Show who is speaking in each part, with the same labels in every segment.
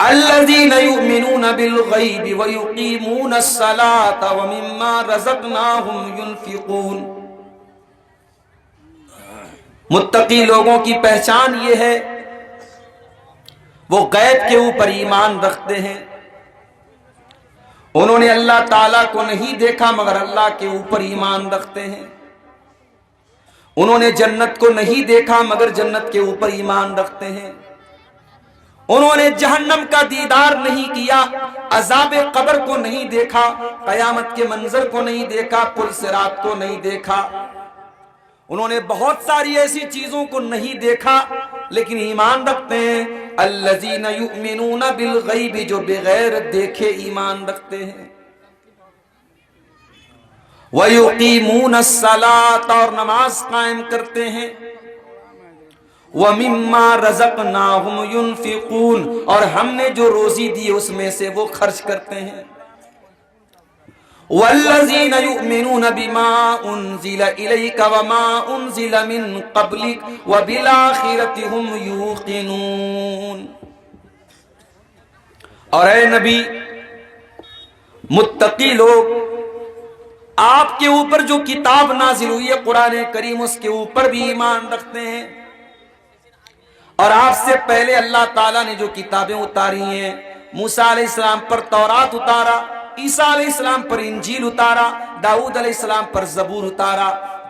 Speaker 1: अल्लज़ीना युमिनूना bill गैबि व युकीमूना अस्सलाता व मिम्मा रज़क़नाहुम युनफिकून। मुत्तकी लोगों की पहचान ये है, वो गैब के ऊपर ईमान रखते हैं। उन्होंने अल्लाह ताला को नहीं देखा मगर अल्लाह के ऊपर ईमान रखते हैं। उन्होंने जन्नत को नहीं देखा मगर जन्नत के ऊपर ईमान रखते हैं। उन्होंने जहन्नम का दीदार नहीं किया, अज़ाबे कब्र को नहीं देखा, कयामत के मंजर को नहीं देखा, पुल सिरात को नहीं देखा। उन्होंने बहुत सारी ऐसी चीजों को नहीं देखा लेकिन ईमान रखते हैं। अल्लज़ीना युमिनूना बिल गैबि, जो बगैर देखे ईमान रखते हैं। व युकीमूना अस्सलात, और नमाज कायम करते हैं। व मिम्मा रज़क़नाहुम युनफिकून, और हमने जो रोजी दी उसमें से वो खर्च करते हैं। वल्लज़ीना युमिनूना बिमा उन्ज़िला इलैका व मा उन्ज़िला मिन क़ब्लिक व बिल आखिरति हुम यूक़िनून। और ऐ नबी, मुत्तकी लोग, आपके ऊपर जो किताब नाजिल हुई है कुरान करीम, उसके ऊपर भी ईमान रखते हैं। और आपसे पहले अल्लाह ताला ने जो किताबें उतारी हैं, मूसा अलैहिस्सलाम पर तौरात उतारा, ईसा अलैहिस्सलाम पर इंजील उतारा, दाऊद अलैहिस्सलाम पर ज़बूर उतारा।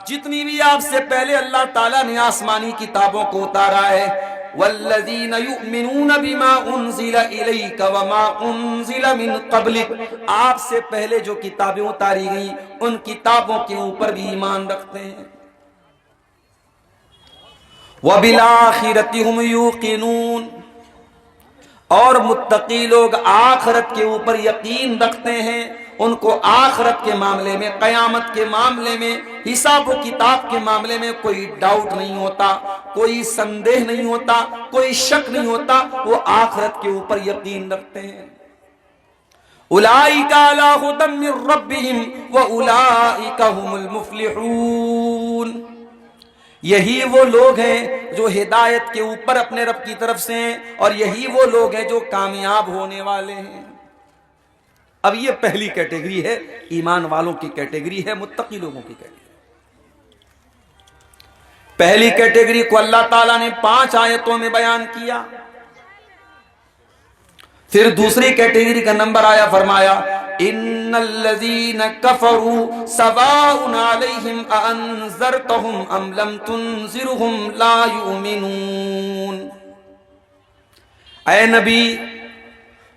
Speaker 1: जितनी भी आपसे पहले अल्लाह ताला ने आसमानी किताबों को उतारा है। वल्लज़ीना युमिनूना बिमा उन्ज़िला इलैका व मा उन्ज़िला मिन क़ब्लिक, आपसे पहले जो किताबें उतारी गई उन किताबों के ऊपर भी ईमान रखते हैं। व बिल आखिरति हुम यूक़िनून, और मुत्तकी लोग आखिरत के ऊपर यकीन रखते हैं। उनको आखिरत के मामले में, कयामत के मामले में, हिसाब व किताब के मामले में कोई डाउट नहीं होता, कोई संदेह नहीं होता, कोई शक नहीं होता। वो आखिरत के ऊपर यकीन रखते हैं। उलाइका अला हुदम मिर रब्बिहिम व उलाइका हुमुल मुफ्लिहून। यही वो लोग हैं जो हिदायत के ऊपर अपने रब की तरफ से हैं, और यही वो लोग हैं जो कामयाब होने वाले हैं। अब ये पहली कैटेगरी है, ईमान वालों की कैटेगरी है, मुत्तकी लोगों की कैटेगरी। पहली कैटेगरी को अल्लाह ताला ने 5 आयतों में बयान किया। फिर दूसरी कैटेगरी का नंबर आया, फरमाया इन्नल्लज़ीना कफ़रू सवाउन अलैहिम अअन्ज़रतहुम अम लम तुनज़िरहुम ला युमिनून। ऐ नबी,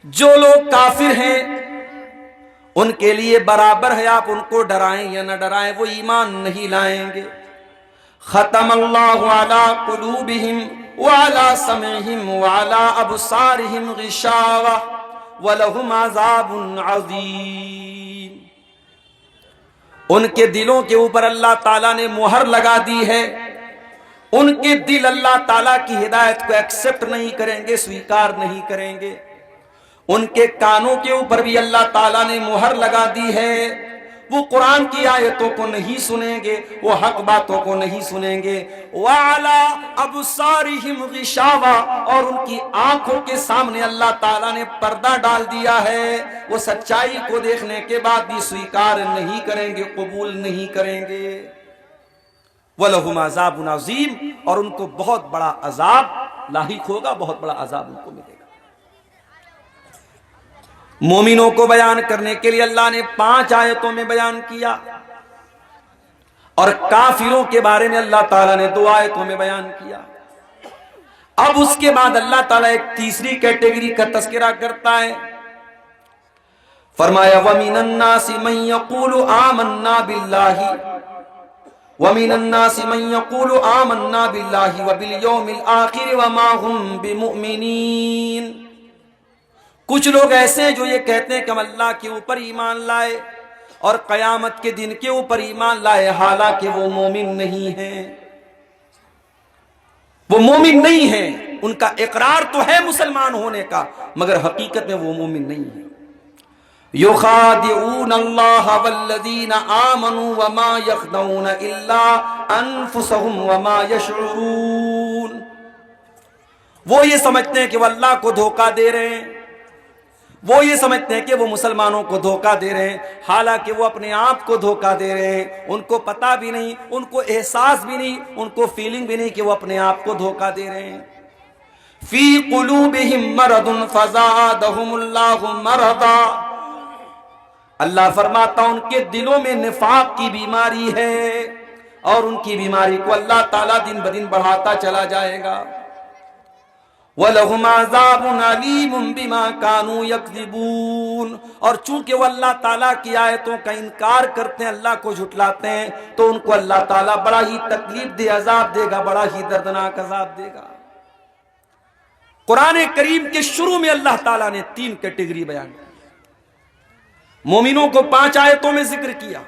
Speaker 1: जो लोग काफिर हैं उनके लिए बराबर है आप उनको डराएं या न डराएं, वो ईमान नहीं लाएंगे। खतमल्लाहु अला कुलूबिहिम व अला समइहिम व अला अबसारिहिम गिशावा व लहुम अज़ाबुन अज़ीम। उनके दिलों के ऊपर अल्लाह ताला ने मुहर लगा दी है। उनके दिल अल्लाह ताला की हिदायत को एक्सेप्ट नहीं करेंगे, स्वीकार नहीं करेंगे। उनके कानों के ऊपर भी अल्लाह ताला ने मुहर लगा दी है। वो कुरान की आयतों को नहीं सुनेंगे, वो हक बातों को नहीं सुनेंगे। वाला अबसारिहिम गिशावा, और उनकी आंखों के सामने अल्लाह ताला ने पर्दा डाल दिया है। वो सच्चाई को देखने के बाद भी स्वीकार नहीं करेंगे, कबूल नहीं करेंगे। वलहुम अज़ाबुन अज़ीम, और उनको बहुत बड़ा अजाब लाहिक होगा, बहुत बड़ा अजाब उनको मिलेगा। मोमिनों को बयान करने के लिए अल्लाह ने 5 आयतों में बयान किया, और काफिरों के बारे में अल्लाह ताला ने 2 आयतों में बयान किया। अब उसके बाद अल्लाह ताला एक तीसरी कैटेगरी का तस्करा करता है। फरमाया वमिनन नासि मन यक़ूलु आमन्ना बिल्लाहि वमिनन नासि मन यक़ूलु आमन्ना बिल्लाहि व बिल यौमिल आखिर व मा हुम बिमुमिनीन। कुछ लोग ऐसे हैं जो ये कहते हैं कि हम अल्लाह के ऊपर ईमान लाए और कयामत के दिन के ऊपर ईमान लाए, हालांकि वो मोमिन नहीं हैं। वो मोमिन नहीं हैं। उनका इकरार तो है मुसलमान होने का, मगर हकीकत में वो मोमिन नहीं है। युखादिऊन अल्लाह वल्लज़ीना आमनू वमा यख़दऊन इल्ला अनफुसहुम वमा यशऊरून। वो ये समझते हैं कि वो अल्लाह को धोखा दे रहे हैं, वो ये समझते हैं कि वो मुसलमानों को धोखा दे रहे हैं, हालांकि वो अपने आप को धोखा दे रहे हैं। उनको पता भी नहीं, उनको एहसास भी नहीं, उनको फीलिंग भी नहीं कि वो अपने आप को धोखा दे रहे हैं। फी कुलूबिहिम मरदुन फज़ादहुमुल्लाहु मरदा, अल्लाह फरमाता उनके दिलों में निफाक की बीमारी है और उनकी बीमारी को अल्लाह ताला दिन ब दिन बढ़ाता चला जाएगा। वलहुम अज़ाबुन अलीमुन बिमा कानू यकज़िबून, और चूंकि वो अल्लाह ताला की आयतों का इनकार करते हैं, अल्लाह को झुठलाते हैं, तो उनको अल्लाह ताला बड़ा ही तकलीफ दे अजाब देगा, बड़ा ही दर्दनाक अजाब देगा। कुरान करीम के शुरू में अल्लाह ताला ने 3 कैटेगरी बयान की। मोमिनों को 5 आयतों में जिक्र किया,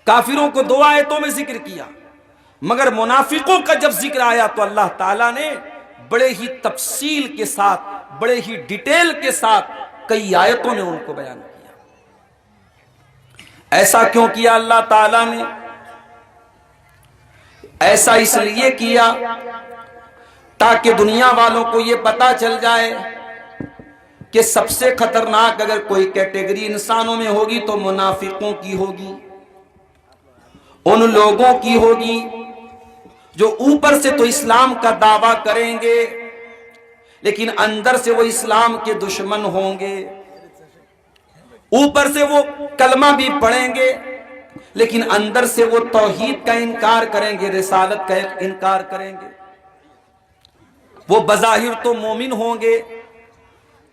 Speaker 1: काफिरों को 2 आयतों में जिक्र किया, मगर मुनाफिकों का जब जिक्र आया तो अल्लाह ताला ने बड़े ही तफसील के साथ, बड़े ही डिटेल के साथ कई आयतों में उनको बयान किया। ऐसा क्यों किया अल्लाह ताला ने? ऐसा इसलिए किया ताकि दुनिया वालों को यह पता चल जाए कि सबसे खतरनाक अगर कोई कैटेगरी इंसानों में होगी तो मुनाफिकों की होगी। उन लोगों की होगी जो ऊपर से तो इस्लाम का दावा करेंगे लेकिन अंदर से वो इस्लाम के दुश्मन होंगे। ऊपर से वो कलमा भी पढ़ेंगे लेकिन अंदर से वो तौहीद का इनकार करेंगे, रिसालत का इनकार करेंगे। वो बज़ाहिर तो मोमिन होंगे,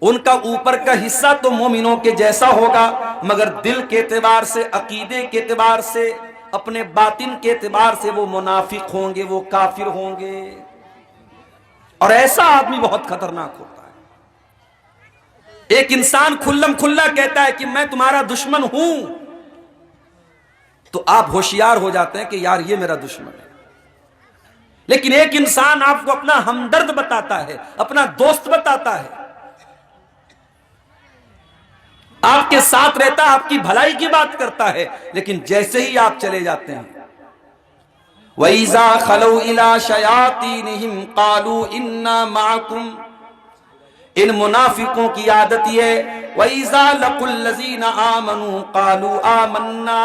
Speaker 1: उनका ऊपर का हिस्सा तो मोमिनों के जैसा होगा, मगर दिल के एतबार से, अकीदे के एतबार से, अपने बातिन के एतबार से वो मुनाफिक होंगे, वो काफिर होंगे। और ऐसा आदमी बहुत खतरनाक होता है। एक इंसान खुल्लम खुल्ला कहता है कि मैं तुम्हारा दुश्मन हूं, तो आप होशियार हो जाते हैं कि यार ये मेरा दुश्मन है। लेकिन एक इंसान आपको अपना हमदर्द बताता है, अपना दोस्त बताता है, आपके साथ रहता है, आपकी भलाई की बात करता है, लेकिन जैसे ही आप चले जाते हैं, वइज़ा खलौ इला शयातीनिहिम कालू इन्ना माकुम, इन मुनाफिकों की आदत है, वइज़ा लकुल लज़ीना आमनू कालू आमन्ना,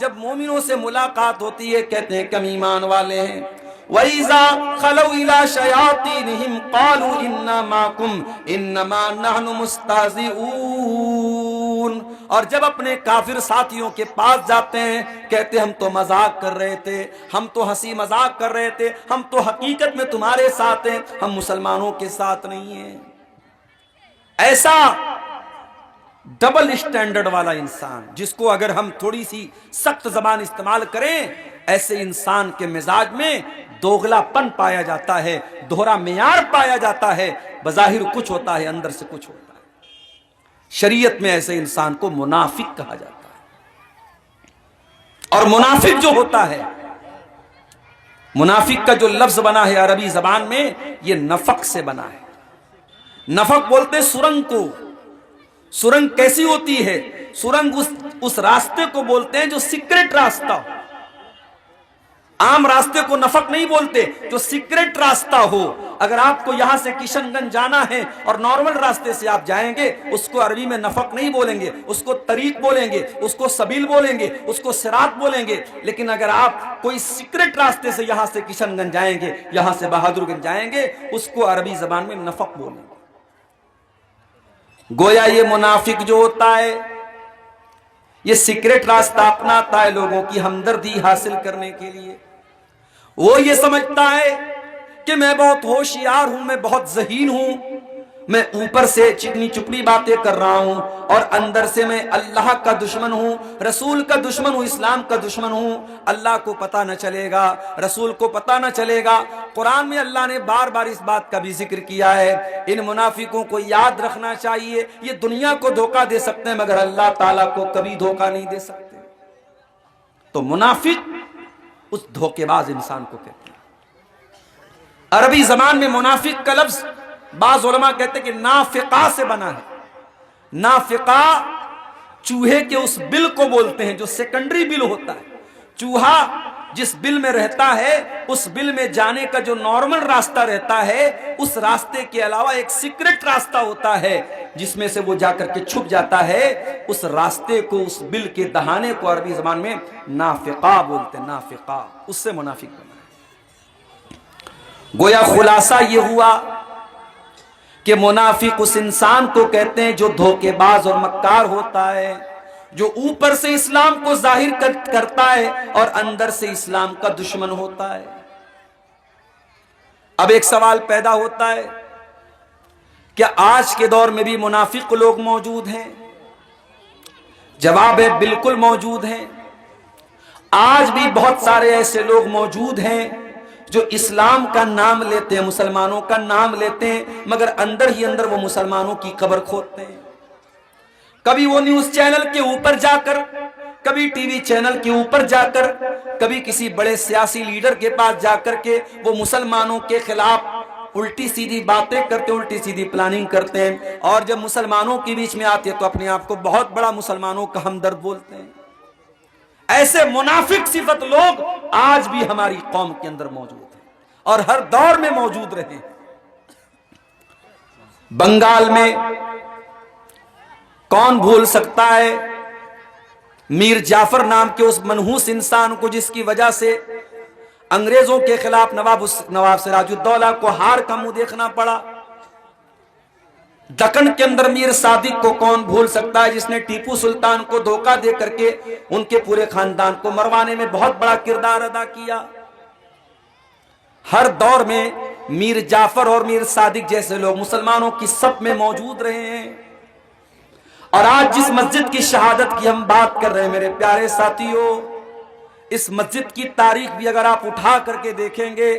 Speaker 1: जब मोमिनों से मुलाकात होती है कहते हैं कि हम ईमान वाले हैं। वइज़ा खलौ इला शयातीनिहिम कालू इन्ना माकुम इन्नमा नहनु मुस्तहज़िऊन, और जब अपने काफिर साथियों के पास जाते हैं कहते हम तो मजाक कर रहे थे, हम तो हंसी मजाक कर रहे थे, हम तो हकीकत में तुम्हारे साथ हैं, हम मुसलमानों के साथ नहीं हैं। ऐसा डबल स्टैंडर्ड वाला इंसान, जिसको अगर हम थोड़ी सी सख्त जबान इस्तेमाल करें, ऐसे इंसान के मिजाज में दोगलापन पाया जाता है, दोहरा मेयार पाया जाता है। बज़ाहिर कुछ होता है, अंदर से कुछ होता है। शरीयत में ऐसे इंसान को मुनाफिक कहा जाता है। और मुनाफिक जो होता है, मुनाफिक का जो लफ्ज बना है अरबी जबान में, यह नफक से बना है। नफक बोलते सुरंग को। सुरंग कैसी होती है? सुरंग उस रास्ते को बोलते हैं जो सीक्रेट रास्ता हो। आम रास्ते को नफक नहीं बोलते, जो सीक्रेट रास्ता हो। अगर आपको यहां से किशनगंज जाना है और नॉर्मल रास्ते से आप जाएंगे, उसको अरबी में नफक नहीं बोलेंगे, उसको तरीक बोलेंगे, उसको सबील बोलेंगे, उसको सिरात बोलेंगे। लेकिन अगर आप कोई सीक्रेट रास्ते से यहां से किशनगंज जाएंगे, यहां से बहादुरगंज जाएंगे, उसको अरबी जबान में नफक बोलेंगे। गोया ये मुनाफिक जो होता है, ये सीक्रेट रास्ता अपनाता है लोगों की हमदर्दी हासिल करने के लिए। वो ये समझता है कि मैं बहुत होशियार हूं, मैं बहुत ज़हीन हूं, मैं ऊपर से चिकनी चुपड़ी बातें कर रहा हूं और अंदर से मैं अल्लाह का दुश्मन हूं, रसूल का दुश्मन हूं, इस्लाम का दुश्मन हूं। अल्लाह को पता न चलेगा, रसूल को पता न चलेगा। कुरान में अल्लाह ने बार बार इस बात का भी जिक्र किया है। इन मुनाफिकों को याद रखना चाहिए, ये दुनिया को धोखा दे सकते हैं मगर अल्लाह ताला को कभी धोखा नहीं दे सकते। तो मुनाफिक उस धोखेबाज इंसान को कहते हैं। अरबी जबान में मुनाफिक का लफ्ज बाज़ उलमा कहते हैं कि नाफिका से बना है। नाफिका चूहे के उस बिल को बोलते हैं जो सेकेंडरी बिल होता है। चूहा जिस बिल में रहता है उस बिल में जाने का जो नॉर्मल रास्ता रहता है, उस रास्ते के अलावा एक सीक्रेट रास्ता होता है जिसमें से वो जाकर के छुप जाता है। उस रास्ते को, उस बिल के दहाने को अरबी जबान में नाफिका बोलते हैं, नाफिका। उससे मुनाफिक बना। गोया खुलासा ये हुआ कि मुनाफिक उस इंसान को कहते हैं जो धोखेबाज और मक्कार होता है, जो ऊपर से इस्लाम को जाहिर करता है और अंदर से इस्लाम का दुश्मन होता है। अब एक सवाल पैदा होता है, क्या आज के दौर में भी मुनाफिक लोग मौजूद हैं? जवाब है बिल्कुल मौजूद हैं। आज भी बहुत सारे ऐसे लोग मौजूद हैं जो इस्लाम का नाम लेते हैं, मुसलमानों का नाम लेते हैं, मगर अंदर ही अंदर वो मुसलमानों की कब्र खोदते हैं। कभी वो न्यूज चैनल के ऊपर जाकर, कभी टीवी चैनल के ऊपर जाकर, कभी किसी बड़े सियासी लीडर के पास जाकर के वो मुसलमानों के खिलाफ उल्टी सीधी बातें करते, उल्टी सीधी प्लानिंग करते हैं। और जब मुसलमानों के बीच में आते हैं तो अपने आप को बहुत बड़ा मुसलमानों का हमदर्द बोलते हैं। ऐसे मुनाफिक सिफत लोग आज भी हमारी कौम के अंदर मौजूद हैं और हर दौर में मौजूद रहे। बंगाल में कौन भूल सकता है मीर जाफर नाम के उस मनहूस इंसान को, जिसकी वजह से अंग्रेजों के खिलाफ नवाब सिराजुद्दौला को हार का मुंह देखना पड़ा। दक्कन के अंदर मीर सादिक को कौन भूल सकता है, जिसने टीपू सुल्तान को धोखा दे करके उनके पूरे खानदान को मरवाने में बहुत बड़ा किरदार अदा किया। हर दौर में मीर जाफर और मीर सादिक जैसे लोग मुसलमानों की सफ में मौजूद रहे हैं। और आज जिस मस्जिद की शहादत की हम बात कर रहे हैं मेरे प्यारे साथियों, इस मस्जिद की तारीख भी अगर आप उठा करके देखेंगे,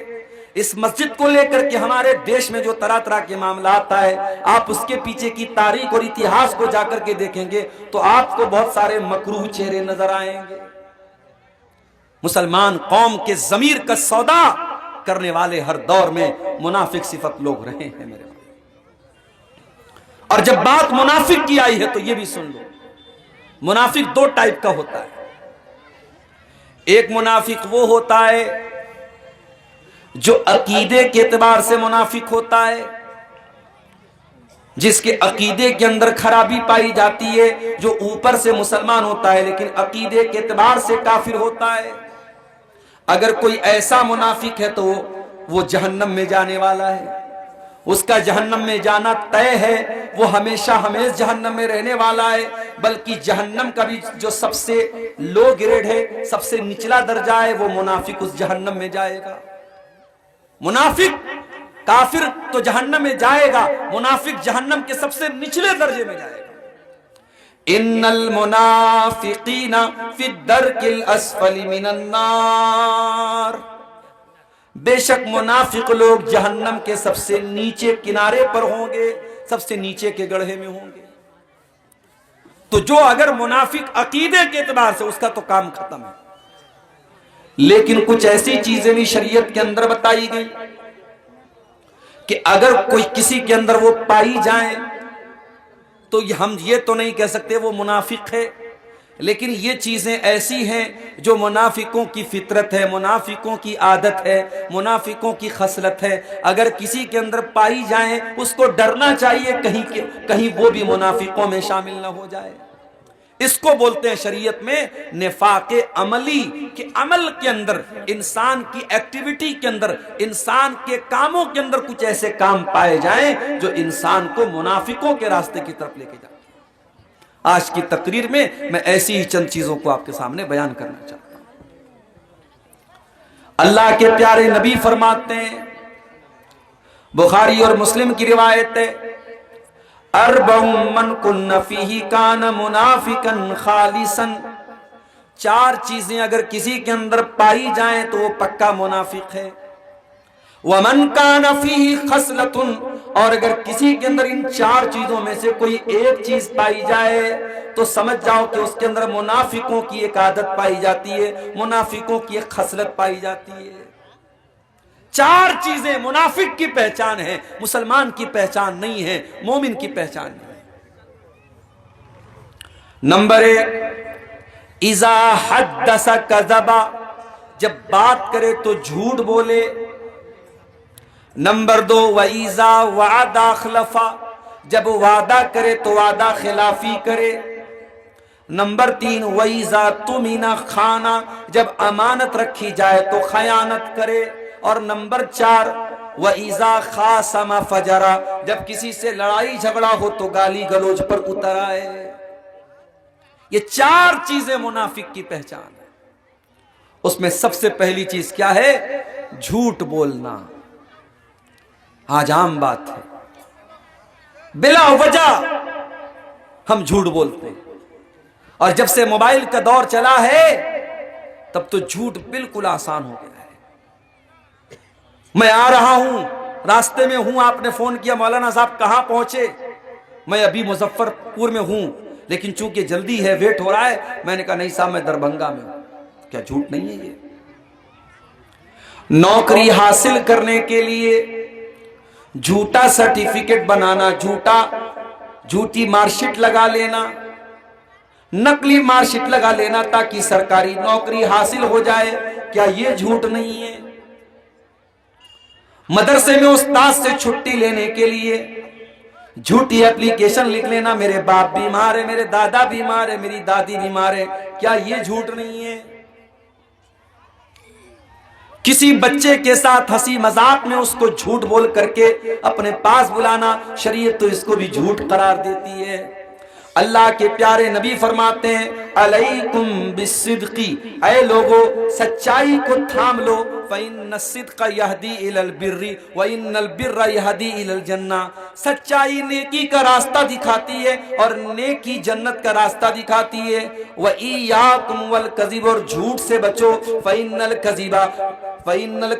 Speaker 1: इस मस्जिद को लेकर के हमारे देश में जो तरह तरह के मामला आता है, आप उसके पीछे की तारीख और इतिहास को जाकर के देखेंगे तो आपको बहुत सारे मकरूह चेहरे नजर आएंगे। मुसलमान कौम के जमीर का सौदा करने वाले हर दौर में मुनाफिक सिफत लोग रहे हैं मेरे। और जब बात मुनाफिक की आई है तो यह भी सुन लो, मुनाफिक दो टाइप का होता है। एक मुनाफिक वो होता है जो अकीदे के एतबार से मुनाफिक होता है, जिसके अकीदे के अंदर खराबी पाई जाती है, जो ऊपर से मुसलमान होता है लेकिन अकीदे के एतबार से काफिर होता है। अगर कोई ऐसा मुनाफिक है तो वो जहन्नम में जाने वाला है, उसका जहन्नम में जाना तय है, वो हमेशा हमेशा जहन्नम में रहने वाला है। बल्कि जहन्नम का भी जो सबसे लो ग्रेड है, सबसे निचला दर्जा है, वो मुनाफिक उस जहन्नम में जाएगा। मुनाफिक काफिर तो जहन्नम में जाएगा, मुनाफिक जहन्नम के सबसे निचले दर्जे में जाएगा। इन्नल मुनाफिकीना फिद्दरकिल अस्फली मिनन नार, बेशक मुनाफिक लोग जहन्नम के सबसे नीचे किनारे पर होंगे, सबसे नीचे के गड्ढे में होंगे। तो जो अगर मुनाफिक अकीदे के एतबार से, उसका तो काम खत्म है। लेकिन कुछ ऐसी चीजें भी शरीयत के अंदर बताई गई कि अगर कोई किसी के अंदर वो पाई जाए तो हम ये तो नहीं कह सकते वो मुनाफिक है, लेकिन ये चीजें ऐसी हैं जो मुनाफिकों की फितरत है, मुनाफिकों की आदत है, मुनाफिकों की खसलत है। अगर किसी के अंदर पाई जाए उसको डरना चाहिए कहीं वो भी मुनाफिकों में शामिल ना हो जाए। इसको बोलते हैं शरीयत में निफाक़े अमली, कि अमल के अंदर, इंसान की एक्टिविटी के अंदर, इंसान के कामों के अंदर कुछ ऐसे काम पाए जाएं जो इंसान को मुनाफिकों के रास्ते की तरफ लेके जाते हैं। आज की तकरीर में मैं ऐसी ही चंद चीजों को आपके सामने बयान करना चाहता हूं। अल्लाह के प्यारे नबी फरमाते हैं, बुखारी और मुस्लिम की रिवायत है, अरबउम मन कुन्न फीही कान मुनाफिकन खालिसन, चार चीजें अगर किसी के अंदर पाई जाएं तो वो पक्का मुनाफिक है। वमन कान फीही खसलतुन, और अगर किसी के अंदर इन चार चीजों में से कोई एक चीज पाई जाए तो समझ जाओ कि उसके अंदर मुनाफिकों की एक आदत पाई जाती है, मुनाफिकों की एक खसलत पाई जाती है। चार चीजें मुनाफिक की पहचान है, मुसलमान की पहचान नहीं है, मोमिन की पहचान है। नंबर एक, इज़ा हद्दस कज़बा, जब बात करे तो झूठ बोले। नंबर 2 वईजा वादा खलफा, जब वादा करे तो वादा खिलाफी करे। नंबर 3 वईजा तुमिना खाना, जब अमानत रखी जाए तो खयानत करे। और नंबर 4 वईजा खासमा फजरा, जब किसी से लड़ाई झगड़ा हो तो गाली गलौज पर उतर आए। ये 4 चीजें मुनाफिक की पहचान है। उसमें सबसे पहली चीज क्या है? झूठ बोलना। आज आम बात है, बिला वजह हम झूठ बोलते हैं। और जब से मोबाइल का दौर चला है तब तो झूठ बिल्कुल आसान हो गया है। मैं आ रहा हूं, रास्ते में हूं, आपने फोन किया मौलाना साहब कहां पहुंचे? मैं अभी मुजफ्फरपुर में हूं, लेकिन चूंकि जल्दी है, वेट हो रहा है। मैंने कहा नहीं साहब, मैं दरभंगा में हूं। क्या झूठ नहीं है ये? नौकरी हासिल करने के लिए झूठा सर्टिफिकेट बनाना, झूठी मार्कशीट लगा लेना, नकली मार्कशीट लगा लेना ताकि सरकारी नौकरी हासिल हो जाए, क्या ये झूठ नहीं है? मदरसे में उस्ताद से छुट्टी लेने के लिए झूठी एप्लीकेशन लिख लेना, मेरे बाप बीमार है, मेरे दादा बीमार है, मेरी दादी बीमार है, क्या ये झूठ नहीं है? किसी बच्चे के साथ हंसी मजाक में उसको झूठ बोल करके अपने पास बुलाना, शरीयत तो इसको भी झूठ करार देती है। अल्लाह के प्यारे नबी फरमाते हैं अलैकुम बिस्सिद्क़ी, ऐ लोगो सच्चाई को थाम लो, फ़इन्न सिद्क़ यहदी इलल बिर्रि व इन्नल बिर्र यहदी इलल जन्ना। सच्चाई नेकी का रास्ता दिखाती है और नेकी जन्नत का रास्ता दिखाती है। व इय्याकुम वल कज़िब, और झूठ से बचो, फ़इन्नल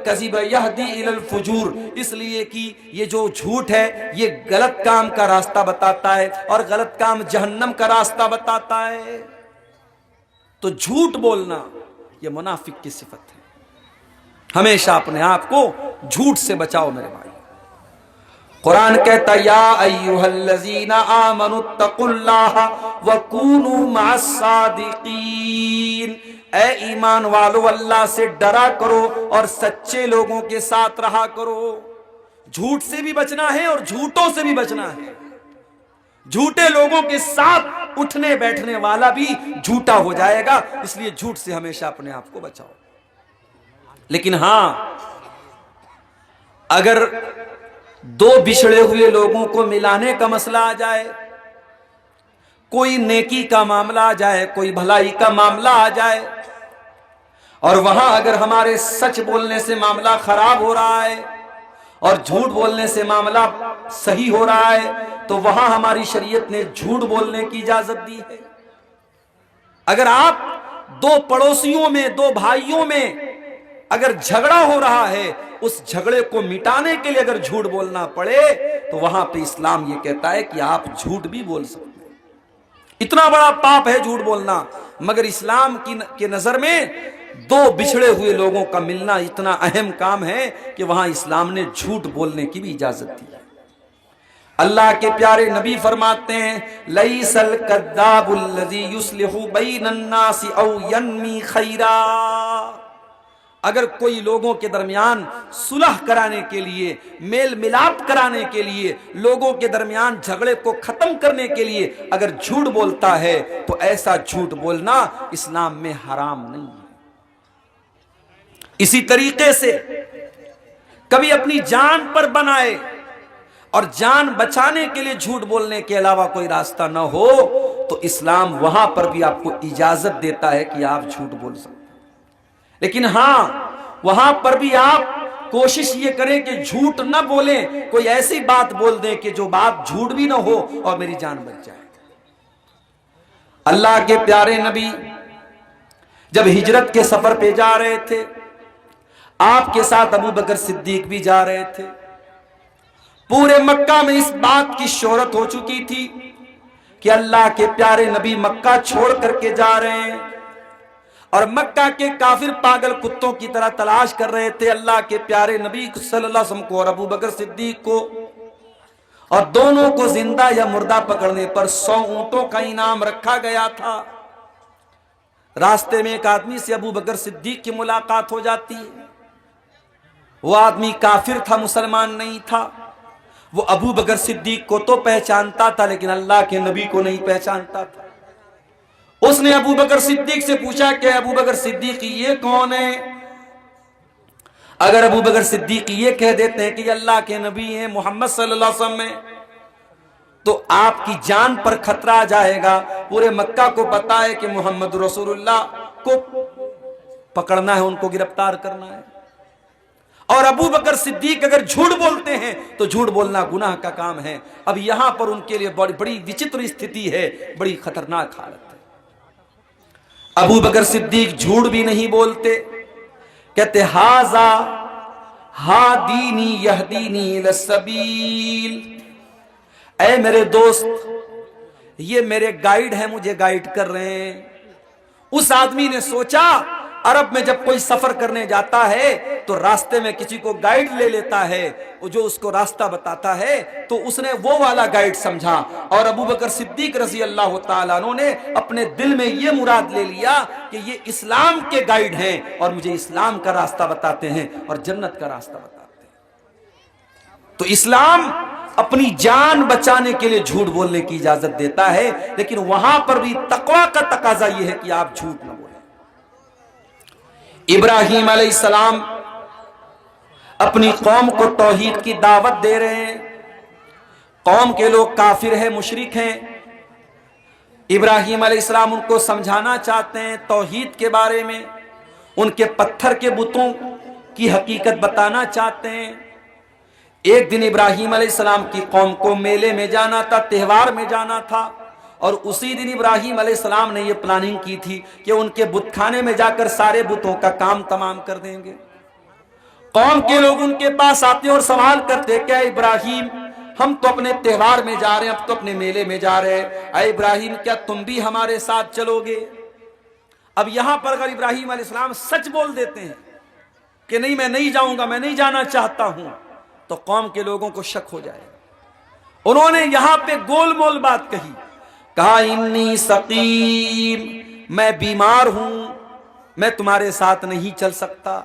Speaker 1: कज़िब यहदी इलल फुजूर, इसलिए कि ये जो झूठ है ये गलत काम का रास्ता बताता है और गलत काम जहन्नम का रास्ता बताता है। तो झूठ बोलना ये मुनाफिक की सिफत है। हमेशा अपने आप को झूठ से बचाओ मेरे भाई। कुरान कहता या अय्युहल्लज़ीना आमनुत्तकुल्लाह व कूनू मअस्सादिकीन, ऐ ईमान वालो अल्लाह से डरा करो और सच्चे लोगों के साथ रहा करो। झूठ से भी बचना है और झूठों से भी बचना है। झूठे लोगों के साथ उठने बैठने वाला भी झूठा हो जाएगा, इसलिए झूठ से हमेशा अपने आप को बचाओ। लेकिन हां, अगर दो बिछड़े हुए लोगों को मिलाने का मसला आ जाए, कोई नेकी का मामला आ जाए, कोई भलाई का मामला आ जाए, और वहां अगर हमारे सच बोलने से मामला खराब हो रहा है और झूठ बोलने से मामला सही हो रहा है, तो वहां हमारी शरीयत ने झूठ बोलने की इजाजत दी है। अगर आप दो पड़ोसियों में, दो भाइयों में अगर झगड़ा हो रहा है, उस झगड़े को मिटाने के लिए अगर झूठ बोलना पड़े, तो वहां पे इस्लाम ये कहता है कि आप झूठ भी बोल सकते हैं। इतना बड़ा पाप है झूठ बोलना, मगर इस्लाम की नजर में दो बिछड़े हुए लोगों का मिलना इतना अहम काम है कि वहां इस्लाम ने झूठ बोलने की भी इजाजत दी है। अल्लाह के प्यारे नबी फरमाते हैं लैसल कद्दाबुल्लज़ी युस्लिहु बैनन नासी औ यन्मी खैरा, अगर कोई लोगों के दरमियान सुलह कराने के लिए, मेल मिलाप कराने के लिए, लोगों के दरमियान झगड़े को खत्म करने के लिए अगर झूठ बोलता है, तो ऐसा झूठ बोलना इस्लाम में हराम नहीं है। इसी तरीके से कभी अपनी जान पर बनाए और जान बचाने के लिए झूठ बोलने के अलावा कोई रास्ता न हो, तो इस्लाम वहां पर भी आपको इजाजत देता है कि आप झूठ बोल सकते हैं। लेकिन हां, वहां पर भी आप कोशिश ये करें कि झूठ न बोलें, कोई ऐसी बात बोल दें कि जो बात झूठ भी ना हो और मेरी जान बच जाए। अल्लाह के प्यारे नबी जब हिजरत के सफर पे जा रहे थे, आपके साथ अबू बकर सिद्दीक भी जा रहे थे। पूरे मक्का में इस बात की शोहरत हो चुकी थी कि अल्लाह के प्यारे नबी मक्का छोड़ करके जा रहे हैं, और मक्का के काफिर पागल कुत्तों की तरह तलाश कर रहे थे अल्लाह के प्यारे नबी सल्लल्लाहु अलैहि वसल्लम को और अबू बकर सिद्दीक को, और दोनों को जिंदा या मुर्दा पकड़ने पर 100 ऊंटों का इनाम रखा गया था। रास्ते में एक आदमी से अबू बकर सिद्दीक की मुलाकात हो जाती है। वो आदमी काफिर था, मुसलमान नहीं था। वो अबू बकर सिद्दीक को तो पहचानता था, लेकिन अल्लाह के नबी को नहीं पहचानता था। उसने अबू बकर सिद्दीक से पूछा कि अबू बकर सिद्दीक ये कौन है? अगर अबू बकर सिद्दीक ये कह देते हैं कि अल्लाह के नबी हैं, मोहम्मद सल्लल्लाहु अलैहि वसल्लम हैं, तो आपकी जान पर खतरा आ जाएगा। पूरे मक्का को पता है कि मोहम्मद रसूलुल्लाह को पकड़ना है, उनको गिरफ्तार करना है। और अबू बकर सिद्दीक अगर झूठ बोलते हैं तो झूठ बोलना गुनाह का काम है। अब यहां पर उनके लिए बड़ी बड़ी विचित्र स्थिति है, बड़ी खतरनाक हालत है। अबू बकर सिद्दीक झूठ भी नहीं बोलते, कहते हाजा हा दीनी यहदीनी लस्सबील, ऐ मेरे दोस्त ये मेरे गाइड हैं, मुझे गाइड कर रहे हैं। उस आदमी ने सोचा अरब में जब कोई सफर करने जाता है तो रास्ते में किसी को गाइड ले लेता है, जो उसको रास्ता बताता है, तो उसने वो वाला गाइड समझा। और अबू बकर सिद्दीक रज़ी अल्लाह ताला अन्हु ने अपने दिल में ये मुराद ले लिया कि ये इस्लाम के गाइड हैं और मुझे इस्लाम का रास्ता बताते हैं और जन्नत का रास्ता बताते हैं। तो इस्लाम अपनी जान बचाने के लिए झूठ बोलने की इजाजत देता है, लेकिन वहां पर भी तकवा का तकाजा यह है कि आप झूठ न बोलें। इब्राहीम अलैहिस्सलाम अपनी कौम को तौहीद की दावत दे रहे हैं। कौम के लोग काफिर हैं, मुशरिक हैं। इब्राहीम अलैहिस्सलाम उनको समझाना चाहते हैं तौहीद के बारे में, उनके पत्थर के बुतों की हकीकत बताना चाहते हैं। एक दिन इब्राहीम अलैहिस्सलाम की कौम को मेले में जाना था, त्योहार में जाना था, और उसी दिन इब्राहीम अलैहिस्सलाम ने यह प्लानिंग की थी कि उनके बुतखाने में जाकर सारे बुतों का काम तमाम कर देंगे। कौम के लोग उनके पास आते और सवाल करते, क्या इब्राहीम हम तो अपने त्योहार में जा रहे हैं, अब तो अपने मेले में जा रहे हैं, अरे इब्राहीम क्या तुम भी हमारे साथ चलोगे? अब यहां पर अगर इब्राहीम अलैहिस्सलाम सच बोल देते हैं कि नहीं मैं नहीं जाऊंगा, मैं नहीं जाना चाहता हूं, तो कौम के लोगों को शक हो जाएगा। उन्होंने यहां पे गोलमोल बात कही, कहा इन्नी सकीम, मैं बीमार हूं, मैं तुम्हारे साथ नहीं चल सकता।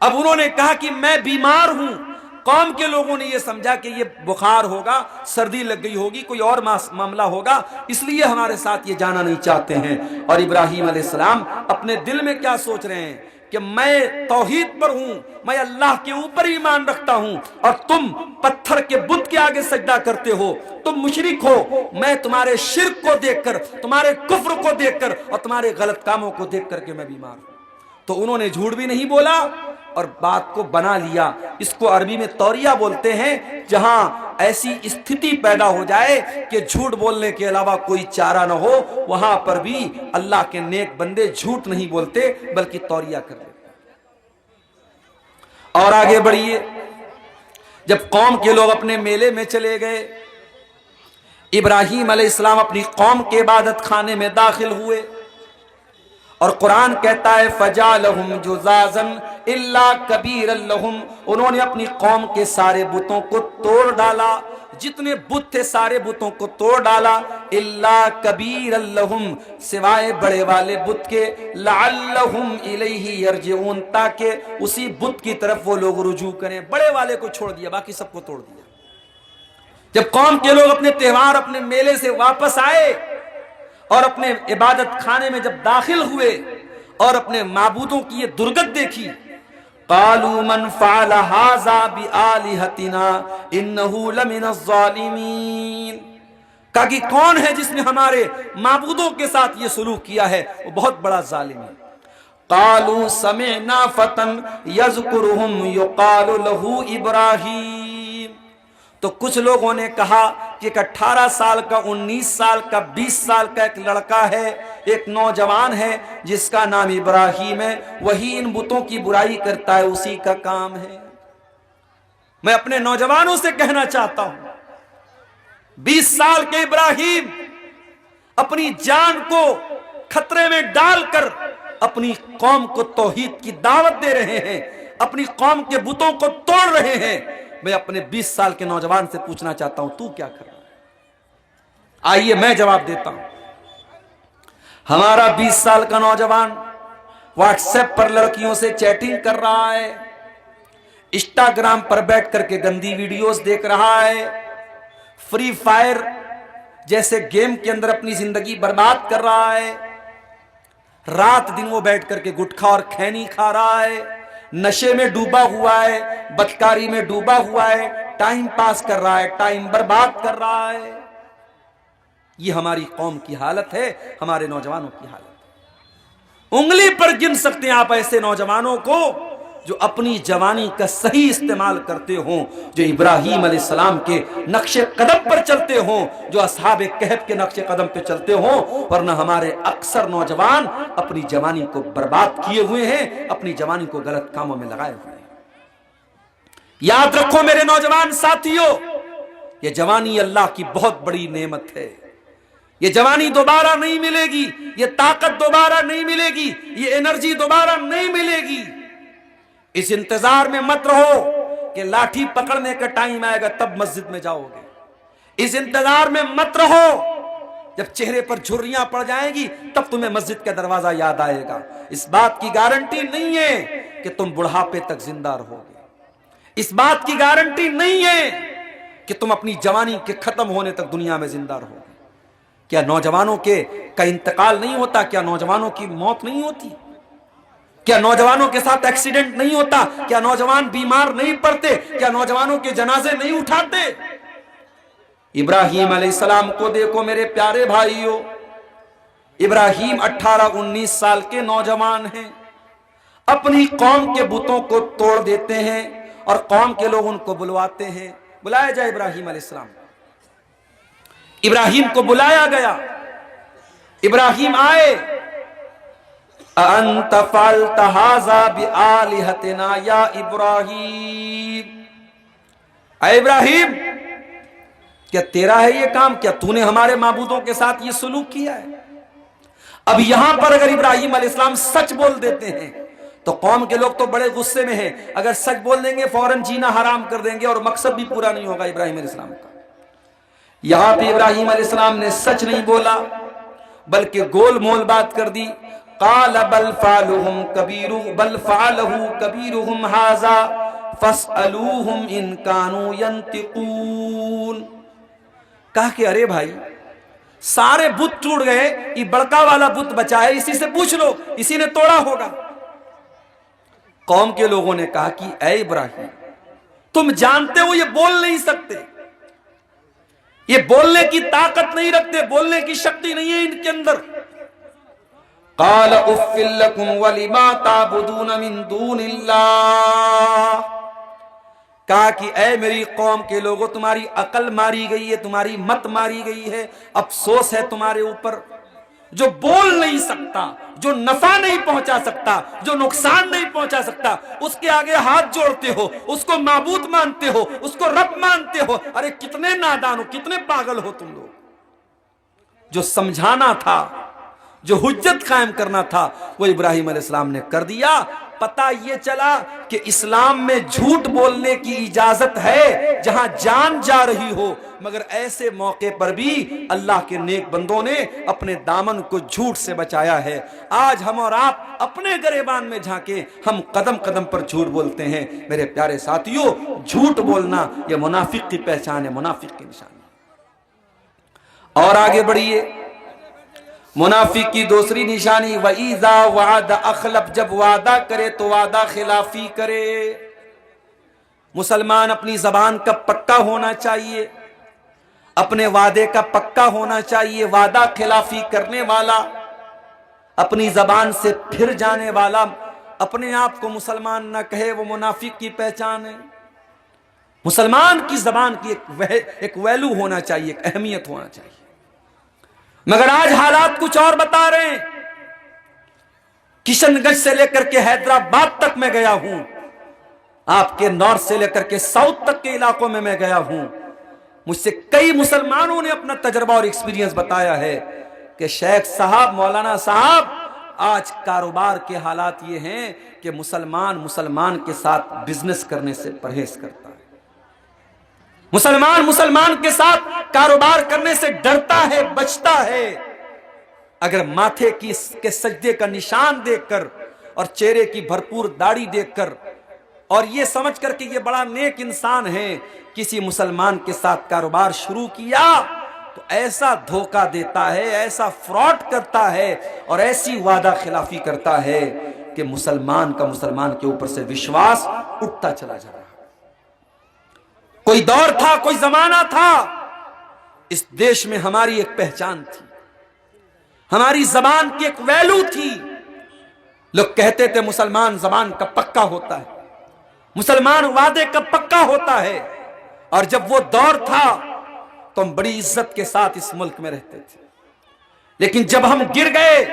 Speaker 1: अब उन्होंने कहा कि मैं बीमार हूं, कौम के लोगों ने यह समझा कि ये बुखार होगा, सर्दी लग गई होगी, कोई और मामला होगा, इसलिए हमारे साथ ये जाना नहीं चाहते हैं। और इब्राहीम अलैहिस्सलाम अपने दिल में क्या सोच रहे हैं कि मैं तौहीद पर हूं, मैं अल्लाह के ऊपर ईमान रखता हूं, और तुम पत्थर के बुत के आगे सजदा करते हो, तुम मुशरिक हो। मैं तुम्हारे शिर्क को देखकर, तुम्हारे कुफ्र को देखकर और तुम्हारे गलत कामों को देख करके मैं बीमार हूं। तो उन्होंने झूठ भी नहीं बोला और बात को बना लिया। इसको अरबी में तौरिया बोलते हैं, जहां ऐसी स्थिति पैदा हो जाए कि झूठ बोलने के अलावा कोई चारा न हो, वहां पर भी अल्लाह के नेक बंदे झूठ नहीं बोलते बल्कि तौरिया कर देते। और आगे बढ़िए, जब कौम के लोग अपने मेले में चले गए, इब्राहीम अलैहिस्सलाम अपनी कौम के इबादत खाने में दाखिल हुए, और कुरान कहता है फजालहुम जुज़ाज़न इल्ला कबीरन लहुम, उन्होंने अपनी कौम के सारे बुतों को तोड़ डाला, जितने बुत थे सारे बुतों को तोड़ डाला, इल्ला कबीरन लहुम, सिवाय बड़े वाले बुत के, लअल्लहुम इलैहि यरजिऊन, ताकि उसी बुत की तरफ वो लोग रुजू करें। बड़े वाले को छोड़ दिया, बाकी सबको तोड़ दिया। जब कौम के लोग अपने त्योहार, अपने मेले से वापस आए और अपने इबादत खाने में जब दाखिल हुए और अपने माबूदों की ये दुर्गत देखी, कालू मन फ़अल हाज़ा बिआलिहतिना इन्नहु लमिनज़्ज़ालिमीन, कहा कि कौन है जिसने हमारे माबूदों के साथ ये सलूक किया है, वो बहुत बड़ा जालिम है। कालू समिअना फतन यज़कुरुहुम युक़ालु लहू इब्राहीम, तो कुछ लोगों ने कहा कि 18 साल का, 19 साल का, 20 साल का एक लड़का है, एक नौजवान है जिसका नाम इब्राहीम है, वही इन बुतों की बुराई करता है, उसी का काम है। मैं अपने नौजवानों से कहना चाहता हूं, 20 साल के इब्राहीम अपनी जान को खतरे में डालकर अपनी कौम को तौहीद की दावत दे रहे हैं, अपनी कौम के बुतों को तोड़ रहे हैं। मैं अपने 20 साल के नौजवान से पूछना चाहता हूं, तू क्या कर रहा है? आइए मैं जवाब देता हूं। हमारा 20 साल का नौजवान व्हाट्सएप पर लड़कियों से चैटिंग कर रहा है, इंस्टाग्राम पर बैठ करके गंदी वीडियोस देख रहा है, फ्री फायर जैसे गेम के अंदर अपनी जिंदगी बर्बाद कर रहा है, रात दिन वो बैठ करके गुटखा और खैनी खा रहा है, नशे में डूबा हुआ है, बदकारी में डूबा हुआ है, टाइम पास कर रहा है, टाइम बर्बाद कर रहा है। ये हमारी कौम की हालत है, हमारे नौजवानों की हालत है। उंगली पर गिन सकते हैं आप ऐसे नौजवानों को जो अपनी जवानी का सही इस्तेमाल करते हों, जो इब्राहीम अलैहिस्सलाम के नक्शे कदम पर चलते हों, जो अस्हाब कहफ के नक्शे कदम पर चलते हों। वरना हमारे अक्सर नौजवान अपनी जवानी को बर्बाद किए हुए हैं, अपनी जवानी को गलत कामों में लगाए हुए हैं। याद रखो मेरे नौजवान साथियों, ये जवानी अल्लाह की बहुत बड़ी नेमत है। ये जवानी दोबारा नहीं मिलेगी, ये ताकत दोबारा नहीं मिलेगी, ये एनर्जी दोबारा नहीं मिलेगी। इस इंतजार में मत रहो कि लाठी पकड़ने का टाइम आएगा तब मस्जिद में जाओगे। इस इंतजार में मत रहो जब चेहरे पर झुर्रियां पड़ जाएंगी तब तुम्हें मस्जिद का दरवाजा याद आएगा। इस बात की गारंटी नहीं है कि तुम बुढ़ापे तक जिंदा रहोगे। इस बात की गारंटी नहीं है कि तुम अपनी जवानी के खत्म होने तक दुनिया में जिंदा रहोगे। क्या नौजवानों का इंतकाल नहीं होता? क्या नौजवानों की मौत नहीं होती? क्या नौजवानों के साथ एक्सीडेंट नहीं होता? क्या नौजवान बीमार नहीं पड़ते? क्या नौजवानों के जनाजे नहीं उठाते? इब्राहीम अलैहिस्सलाम को देखो मेरे प्यारे भाइयों, इब्राहीम 18-19 साल के नौजवान हैं, अपनी कौम के बुतों को तोड़ देते हैं और कौम के लोग उनको बुलवाते हैं। बुलाया जाए इब्राहीम अलैहिस्सलाम। इब्राहीम को बुलाया गया, इब्राहीम आए। अंत फअल्त हाज़ा बिआलिहतिना या इब्राहीम, ऐ इब्राहीम क्या तेरा है ये काम? क्या तूने हमारे माबूदों के साथ ये सलूक किया है? अब यहां पर अगर इब्राहीम अलैहिस्सलाम सच बोल देते हैं तो कौम के लोग तो बड़े गुस्से में हैं। अगर सच बोल देंगे फौरन जीना हराम कर देंगे और मकसद भी पूरा नहीं होगा इब्राहीम अलैहिस्सलाम का। यहां पे इब्राहीम अलैहिस्सलाम ने सच नहीं बोला बल्कि गोल मोल बात कर दी। क़ाल बल फ़अलुहुम कबीरुहुम हाज़ा फ़स्अलूहुम इन कानू यंतिक़ून। कहा कि अरे भाई सारे बुत टूट गए, ये बड़का वाला बुत बचा है, इसी से पूछ लो, इसी ने तोड़ा होगा। कौम के लोगों ने कहा कि ऐ इब्राहीम तुम जानते हो ये बोल नहीं सकते, ये बोलने की ताकत नहीं रखते, बोलने की शक्ति नहीं है इनके अंदर। क़ाल उफ़्फ़िल लकुम वलिमा ताबुदून मिन दूनिल्लाह। कहा कि ऐ मेरी कौम के लोगों तुम्हारी अकल मारी गई है, तुम्हारी मत मारी गई है, अफसोस है तुम्हारे ऊपर। जो बोल नहीं सकता, जो नफा नहीं पहुंचा सकता, जो नुकसान नहीं पहुंचा सकता, उसके आगे हाथ जोड़ते हो, उसको माबूद मानते हो, उसको रब मानते हो। अरे कितने नादान हो, कितने पागल हो तुम लोग। जो समझाना था, जो हुज्जत कायम करना था, वो इब्राहीम अलैहिस्सलाम ने कर दिया। पता ये चला कि इस्लाम में झूठ बोलने की इजाजत है जहां जान जा रही हो, मगर ऐसे मौके पर भी अल्लाह के नेक बंदों ने अपने दामन को झूठ से बचाया है। आज हम और आप अपने गरेबान में झांके, हम कदम कदम पर झूठ बोलते हैं। मेरे प्यारे साथियों, झूठ बोलना यह मुनाफिक की पहचान है, मुनाफिक की निशानी। और आगे बढ़िए, मुनाफिक की दूसरी निशानी वईज़ा वअद अखलफ, जब वादा करे तो वादा खिलाफी करे। मुसलमान अपनी जबान का पक्का होना चाहिए, अपने वादे का पक्का होना चाहिए। वादा खिलाफी करने वाला, अपनी जबान से फिर जाने वाला, अपने आप को मुसलमान ना कहे, वो मुनाफिक की पहचान है। मुसलमान की जबान की एक वैल्यू होना चाहिए, एक अहमियत होना चाहिए। मगर आज हालात कुछ और बता रहे हैं। किशनगंज से लेकर के हैदराबाद तक मैं गया हूं, आपके नॉर्थ से लेकर के साउथ तक के इलाकों में मैं गया हूं। मुझसे कई मुसलमानों ने अपना तजर्बा और एक्सपीरियंस बताया है कि शेख साहब, मौलाना साहब, आज कारोबार के हालात ये हैं कि मुसलमान के साथ बिजनेस करने से परहेज करता है। मुसलमान के साथ कारोबार करने से डरता है, बचता है। अगर माथे के सजदे का निशान देखकर और चेहरे की भरपूर दाढ़ी देखकर और ये समझ कर कि ये बड़ा नेक इंसान है, किसी मुसलमान के साथ कारोबार शुरू किया तो ऐसा धोखा देता है, ऐसा फ्रॉड करता है और ऐसी वादा खिलाफी करता है कि मुसलमान का मुसलमान के ऊपर से विश्वास उठता चला जा रहा है। कोई दौर था, कोई जमाना था, इस देश में हमारी एक पहचान थी, हमारी जबान की एक वैल्यू थी। लोग कहते थे मुसलमान जबान का पक्का होता है, मुसलमान वादे का पक्का होता है। और जब वो दौर था तो हम बड़ी इज्जत के साथ इस मुल्क में रहते थे, लेकिन जब हम गिर गए,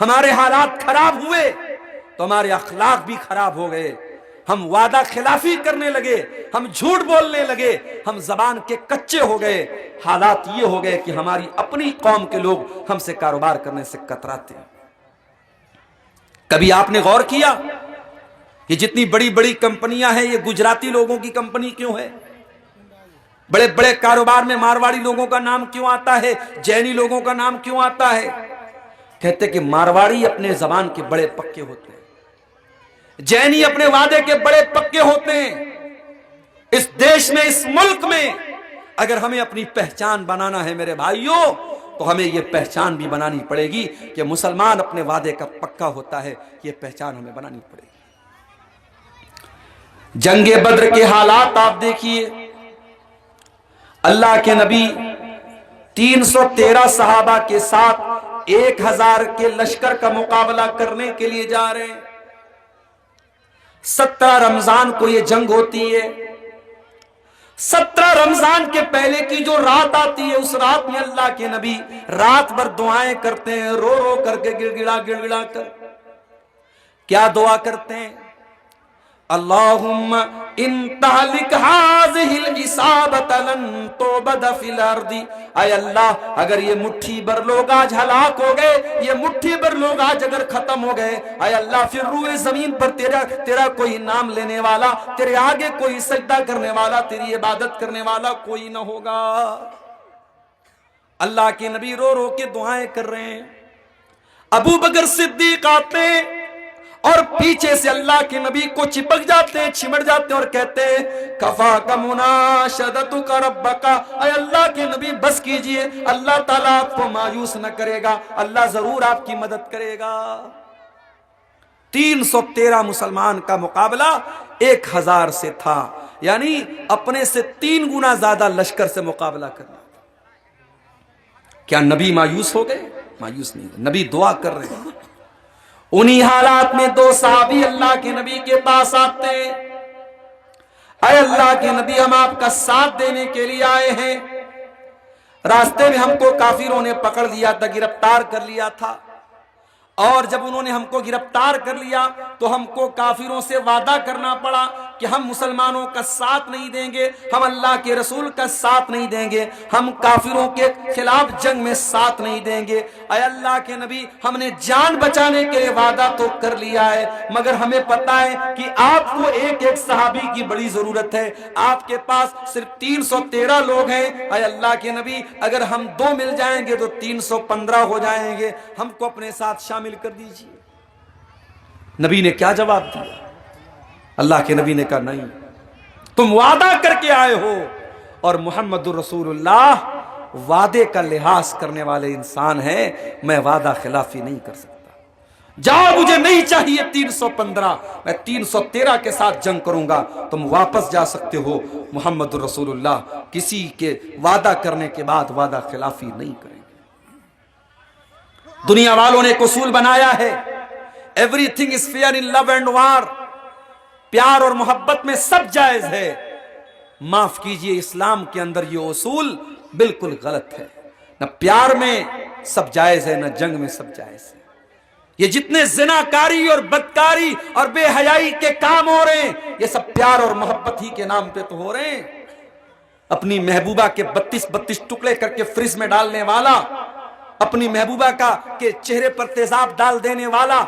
Speaker 1: हमारे हालात खराब हुए तो हमारे अखलाक भी खराब हो गए। हम वादा खिलाफी करने लगे, हम झूठ बोलने लगे, हम जबान के कच्चे हो गए। हालात ये हो गए कि हमारी अपनी कौम के लोग हमसे कारोबार करने से कतराते हैं। कभी आपने गौर किया कि जितनी बड़ी बड़ी कंपनियां हैं ये गुजराती लोगों की कंपनी क्यों है? बड़े बड़े कारोबार में मारवाड़ी लोगों का नाम क्यों आता है, जैनी लोगों का नाम क्यों आता है? कहते कि मारवाड़ी अपने जबान के बड़े पक्के होते हैं, जैनी अपने वादे के बड़े पक्के होते हैं। इस देश में, इस मुल्क में अगर हमें अपनी पहचान बनाना है मेरे भाइयों, तो हमें यह पहचान भी बनानी पड़ेगी कि मुसलमान अपने वादे का पक्का होता है। यह पहचान हमें बनानी पड़ेगी। जंगे बद्र के हालात आप देखिए, अल्लाह के नबी 313 सहाबा के साथ 1000 के लश्कर का मुकाबला करने के लिए जा रहे हैं। 17 रमजान को यह जंग होती है। 17 रमजान के पहले की जो रात आती है, उस रात में अल्लाह के नबी रात भर दुआएं करते हैं, रो रो करके, गिड़गिड़ा गिड़गिड़ा कर। क्या दुआ करते हैं? अल्लाहुम्मा इन तहलिक हाज़िहिल इसाबत लन तुबद फिल अर्दी। आय अल्लाह, अगर ये मुट्ठी भर लोग आज हलाक हो गए, ये मुट्ठी भर लोग आज अगर खत्म हो गए, आय अल्लाह फिर रूए जमीन पर तेरा कोई नाम लेने वाला, तेरे आगे कोई सजदा करने वाला, तेरी इबादत करने वाला कोई ना होगा। अल्लाह के नबी रो रो के दुआएं कर रहे हैं। अबू बकर सिद्दीक आते और पीछे से अल्लाह के नबी को चिपक जाते हैं, चिमट जाते हैं और कहते हैं कफा का मुनाशदतु का रब्बका। अल्लाह के नबी बस कीजिए, अल्लाह ताला आपको मायूस न करेगा, अल्लाह जरूर आपकी मदद करेगा। 313 मुसलमान का मुकाबला 1000 से था, यानी अपने से 3 गुना ज्यादा लश्कर से मुकाबला करना। क्या नबी मायूस हो गए? मायूस नहीं, नबी दुआ कर रहे हैं। उन्हीं हालात में 2 सहाबी अल्लाह के नबी के पास आते हैं। अरे अल्लाह के नबी, हम आपका साथ देने के लिए आए हैं। रास्ते में हमको काफिरों ने पकड़ लिया था, गिरफ्तार कर लिया था, और जब उन्होंने हमको गिरफ्तार कर लिया तो हमको काफिरों से वादा करना पड़ा कि हम मुसलमानों का साथ नहीं देंगे, हम अल्लाह के रसूल का साथ नहीं देंगे, हम काफिरों के खिलाफ जंग में साथ नहीं देंगे। अय अल्लाह के नबी, हमने जान बचाने के लिए वादा तो कर लिया है, मगर हमें पता है कि आपको एक एक सहाबी की बड़ी जरूरत है। आपके पास सिर्फ 313 लोग हैं। अय अल्लाह के नबी, अगर हम 2 मिल जाएंगे तो 315 हो जाएंगे, हमको अपने साथ शामिल कर दीजिए। नबी ने क्या जवाब दिया? अल्लाह के नबी ने कहा नहीं, तुम वादा करके आए हो और मोहम्मदुर रसूलुल्लाह वादे का लिहाज करने वाले इंसान हैं, मैं वादा खिलाफी नहीं कर सकता। जाओ, मुझे नहीं चाहिए 315, मैं 313 के साथ जंग करूंगा। तुम वापस जा सकते हो। मोहम्मदुर रसूलुल्लाह किसी के वादा करने के बाद वादा खिलाफी नहीं करेंगे। दुनिया वालों ने एक उसूल बनाया है, everything is fair in love and वार। प्यार और मोहब्बत में सब जायज है। माफ कीजिए, इस्लाम के अंदर ये उसूल बिल्कुल गलत है। न प्यार में सब जायज है, न जंग में सब जायज है। ये जितने जिनाकारी और बदकारी और बेहयाई के काम हो रहे हैं, ये सब प्यार और मोहब्बत ही के नाम पे तो हो रहे हैं। अपनी महबूबा के 32-32 टुकड़े करके फ्रिज में डालने वाला, अपनी महबूबा के चेहरे पर तेजाब डाल देने वाला,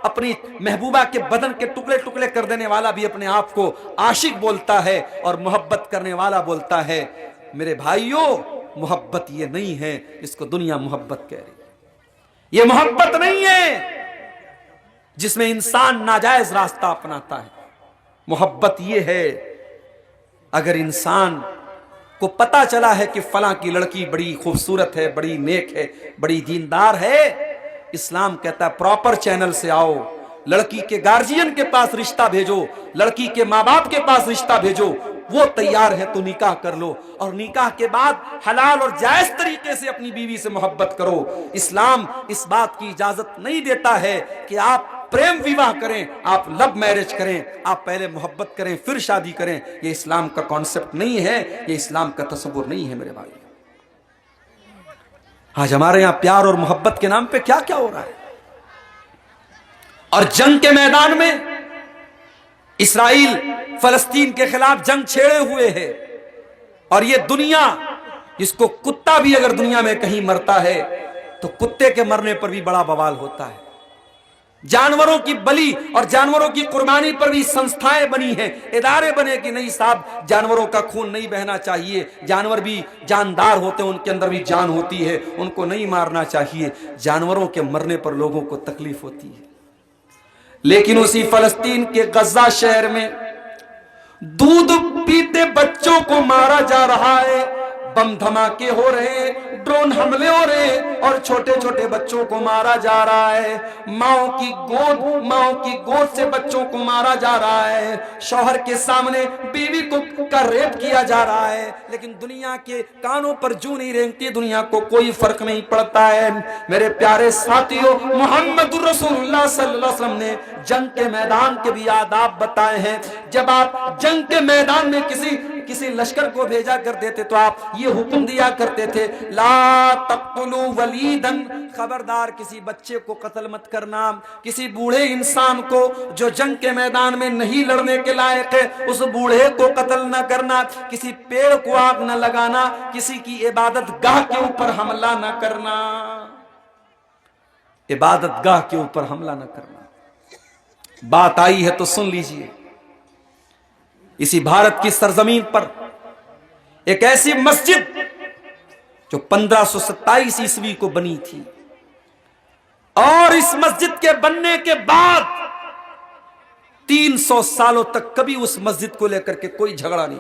Speaker 1: अपनी महबूबा के बदन के टुकड़े टुकड़े कर देने वाला भी अपने आप को आशिक बोलता है और मोहब्बत करने वाला बोलता है। मेरे भाइयों, मोहब्बत ये नहीं है, इसको दुनिया मोहब्बत कह रही है। ये मोहब्बत नहीं है जिसमें इंसान नाजायज रास्ता अपनाता है। मोहब्बत ये है अगर इंसान को पता चला है कि फलां की लड़की बड़ी खूबसूरत है, बड़ी नेक है, बड़ी दीनदार है, इस्लाम कहता है प्रॉपर चैनल से आओ, लड़की के गार्जियन के पास रिश्ता भेजो, लड़की के माँ बाप के पास रिश्ता भेजो, वो तैयार है तो निकाह कर लो, और निकाह के बाद हलाल और जायज तरीके से अपनी बीवी से मोहब्बत करो। इस्लाम इस बात की इजाजत नहीं देता है कि आप प्रेम विवाह करें, आप लव मैरिज करें, आप पहले मोहब्बत करें फिर शादी करें। ये इस्लाम का कॉन्सेप्ट नहीं है, ये इस्लाम का तसव्वुर नहीं है मेरे भाई। आज हमारे यहां प्यार और मोहब्बत के नाम पे क्या क्या हो रहा है। और जंग के मैदान में इस्राइल फलस्तीन के खिलाफ जंग छेड़े हुए है, और ये दुनिया, इसको कुत्ता भी अगर दुनिया में कहीं मरता है तो कुत्ते के मरने पर भी बड़ा बवाल होता है। जानवरों की बलि और जानवरों की कुर्बानी पर भी संस्थाएं बनी हैं, इदारे बने कि नहीं साहब जानवरों का खून नहीं बहना चाहिए, जानवर भी जानदार होते हैं, उनके अंदर भी जान होती है, उनको नहीं मारना चाहिए। जानवरों के मरने पर लोगों को तकलीफ होती है। लेकिन उसी फलस्तीन के गजा शहर में दूध पीते बच्चों को मारा जा रहा है, बम धमाके हो रहे हैं, ड्रोन हमले हो रहे हैं, और छोटे छोटे बच्चों को मारा जा रहा है। माओ की गोद से बच्चों को मारा जा रहा है। शौहर के सामने बीवी का रेप किया जा रहा है। लेकिन दुनिया के कानों पर जूं नहीं रेंगती, दुनिया को कोई फर्क नहीं पड़ता है। मेरे प्यारे साथियों, मोहम्मद रसूलुल्लाह सल्लल्लाहु अलैहि वसल्लम ने जंग के मैदान के भी आदाब बताए हैं। जब आप जंग के मैदान में किसी लश्कर को भेजा करते थे तो आप ये हुक्म दिया करते थे, ला तक़्तुलू वलीदन, खबरदार किसी बच्चे को कत्ल मत करना, किसी बूढ़े इंसान को जो जंग के मैदान में नहीं लड़ने के लायक है उस बूढ़े को कत्ल न करना, किसी पेड़ को आग न लगाना, किसी की इबादत गाह के ऊपर हमला न करना, इबादत गाह के ऊपर हमला न करना। बात आई है तो सुन लीजिए। इसी भारत की सरजमीन पर एक ऐसी मस्जिद जो 1527 ईस्वी को बनी थी, और इस मस्जिद के बनने के बाद 300 सालों तक कभी उस मस्जिद को लेकर के कोई झगड़ा नहीं।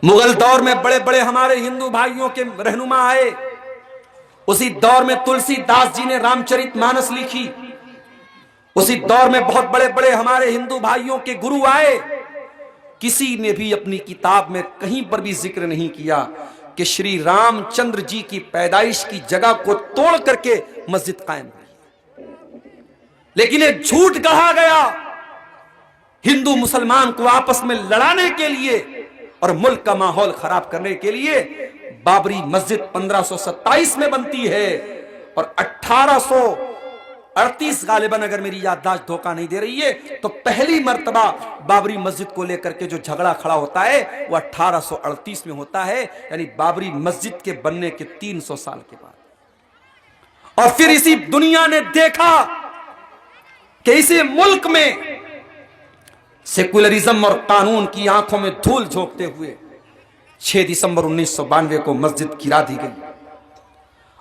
Speaker 1: मुगल दौर में बड़े बड़े हमारे हिंदू भाइयों के रहनुमा आए, उसी दौर में तुलसीदास जी ने रामचरितमानस लिखी, उसी दौर में बहुत बड़े बड़े हमारे हिंदू भाइयों के गुरु आए। किसी ने भी अपनी किताब में कहीं पर भी जिक्र नहीं किया कि श्री रामचंद्र जी की पैदाइश की जगह को तोड़ करके मस्जिद कायम हुई। लेकिन एक झूठ कहा गया हिंदू मुसलमान को आपस में लड़ाने के लिए और मुल्क का माहौल खराब करने के लिए। बाबरी मस्जिद 1527 में बनती है और 1838 गालिबन, अगर मेरी याददाश्त धोखा नहीं दे रही है, तो पहली मर्तबा बाबरी मस्जिद को लेकर के जो झगड़ा खड़ा होता है वो 1838 में होता है, यानी बाबरी मस्जिद के बनने के 300 साल के बाद। और फिर इसी दुनिया ने देखा कि इसी मुल्क में सेकुलरिज्म और कानून की आंखों में धूल झोंकते हुए 6 दिसंबर 1992 को मस्जिद गिरा दी गई,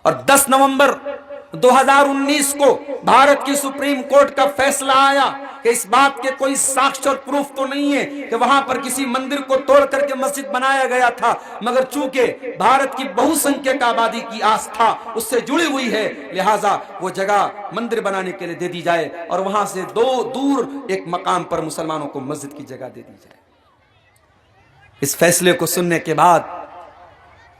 Speaker 1: और 10 नवंबर 2019 को भारत की सुप्रीम कोर्ट का फैसला आया कि इस बात के कोई साक्ष्य और प्रूफ तो नहीं है कि वहां पर किसी मंदिर को तोड़ करके मस्जिद बनाया गया था, मगर चूंकि भारत की बहुसंख्यक आबादी की आस्था उससे जुड़ी हुई है, लिहाजा वो जगह मंदिर बनाने के लिए दे दी जाए और वहां से दूर एक मकाम पर मुसलमानों को मस्जिद की जगह दे दी जाए। इस फैसले को सुनने के बाद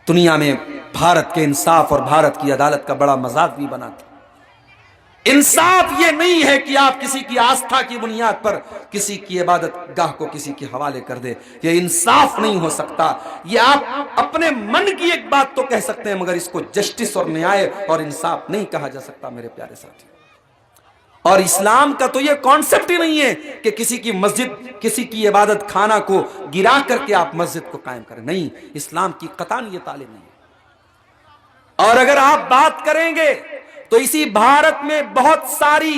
Speaker 1: दुनिया में भारत के इंसाफ और भारत की अदालत का बड़ा मजाक भी बना था। इंसाफ ये नहीं है कि आप किसी की आस्था की बुनियाद पर किसी की इबादत गाह को किसी के हवाले कर दे, ये इंसाफ नहीं हो सकता। ये आप अपने मन की एक बात तो कह सकते हैं, मगर इसको जस्टिस और न्याय और इंसाफ नहीं कहा जा सकता मेरे प्यारे साथी। और इस्लाम का तो ये कॉन्सेप्ट ही नहीं है कि किसी की मस्जिद, किसी की इबादत खाना को गिरा करके आप मस्जिद को कायम करें, नहीं, इस्लाम की कतान ये तालीम नहीं है। और अगर आप बात करेंगे तो इसी भारत में बहुत सारी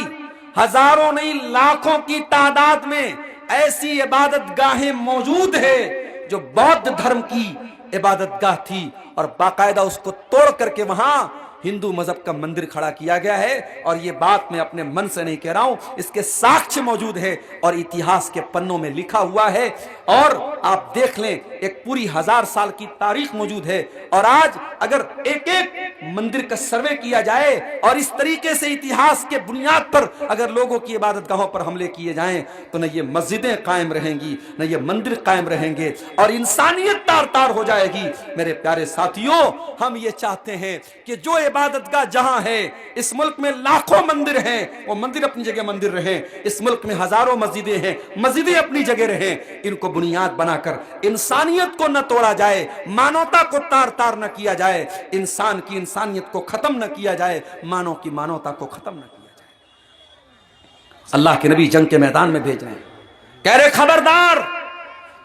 Speaker 1: हजारों नहीं लाखों की तादाद में ऐसी इबादत गाहें मौजूद है जो बौद्ध धर्म की इबादत गाह थी, और बाकायदा उसको तोड़ करके वहां हिंदू मजहब का मंदिर खड़ा किया गया है। और ये बात मैं अपने मन से नहीं कह रहा हूं, इसके साक्ष्य मौजूद है और इतिहास के पन्नों में लिखा हुआ है। और आप देख लें, एक पूरी 1000 साल की तारीख मौजूद है। और आज अगर एक एक मंदिर का सर्वे किया जाए और इस तरीके से इतिहास के बुनियाद पर अगर लोगों की इबादत गाहों पर हमले किए जाएं, तो न ये मस्जिदें कायम रहेंगी, न ये मंदिर कायम रहेंगे और इंसानियत तार तार हो जाएगी। मेरे प्यारे साथियों, हम ये चाहते हैं कि जो इबादतगाह जहां है, इस मुल्क में लाखों मंदिर हैं, वो मंदिर अपनी जगह मंदिर रहें। इस मुल्क में हजारों मस्जिदें हैं, मस्जिदें अपनी जगह रहें। इनको बुनियाद बनाकर इंसानियत को न तोड़ा जाए, मानवता को तार तार न किया जाए, इंसान की इंसानियत को खत्म न किया जाए, मानव की मानवता को खत्म न किया जाए। अल्लाह के नबी जंग के मैदान में भेज रहे हैं, कह रहे खबरदार,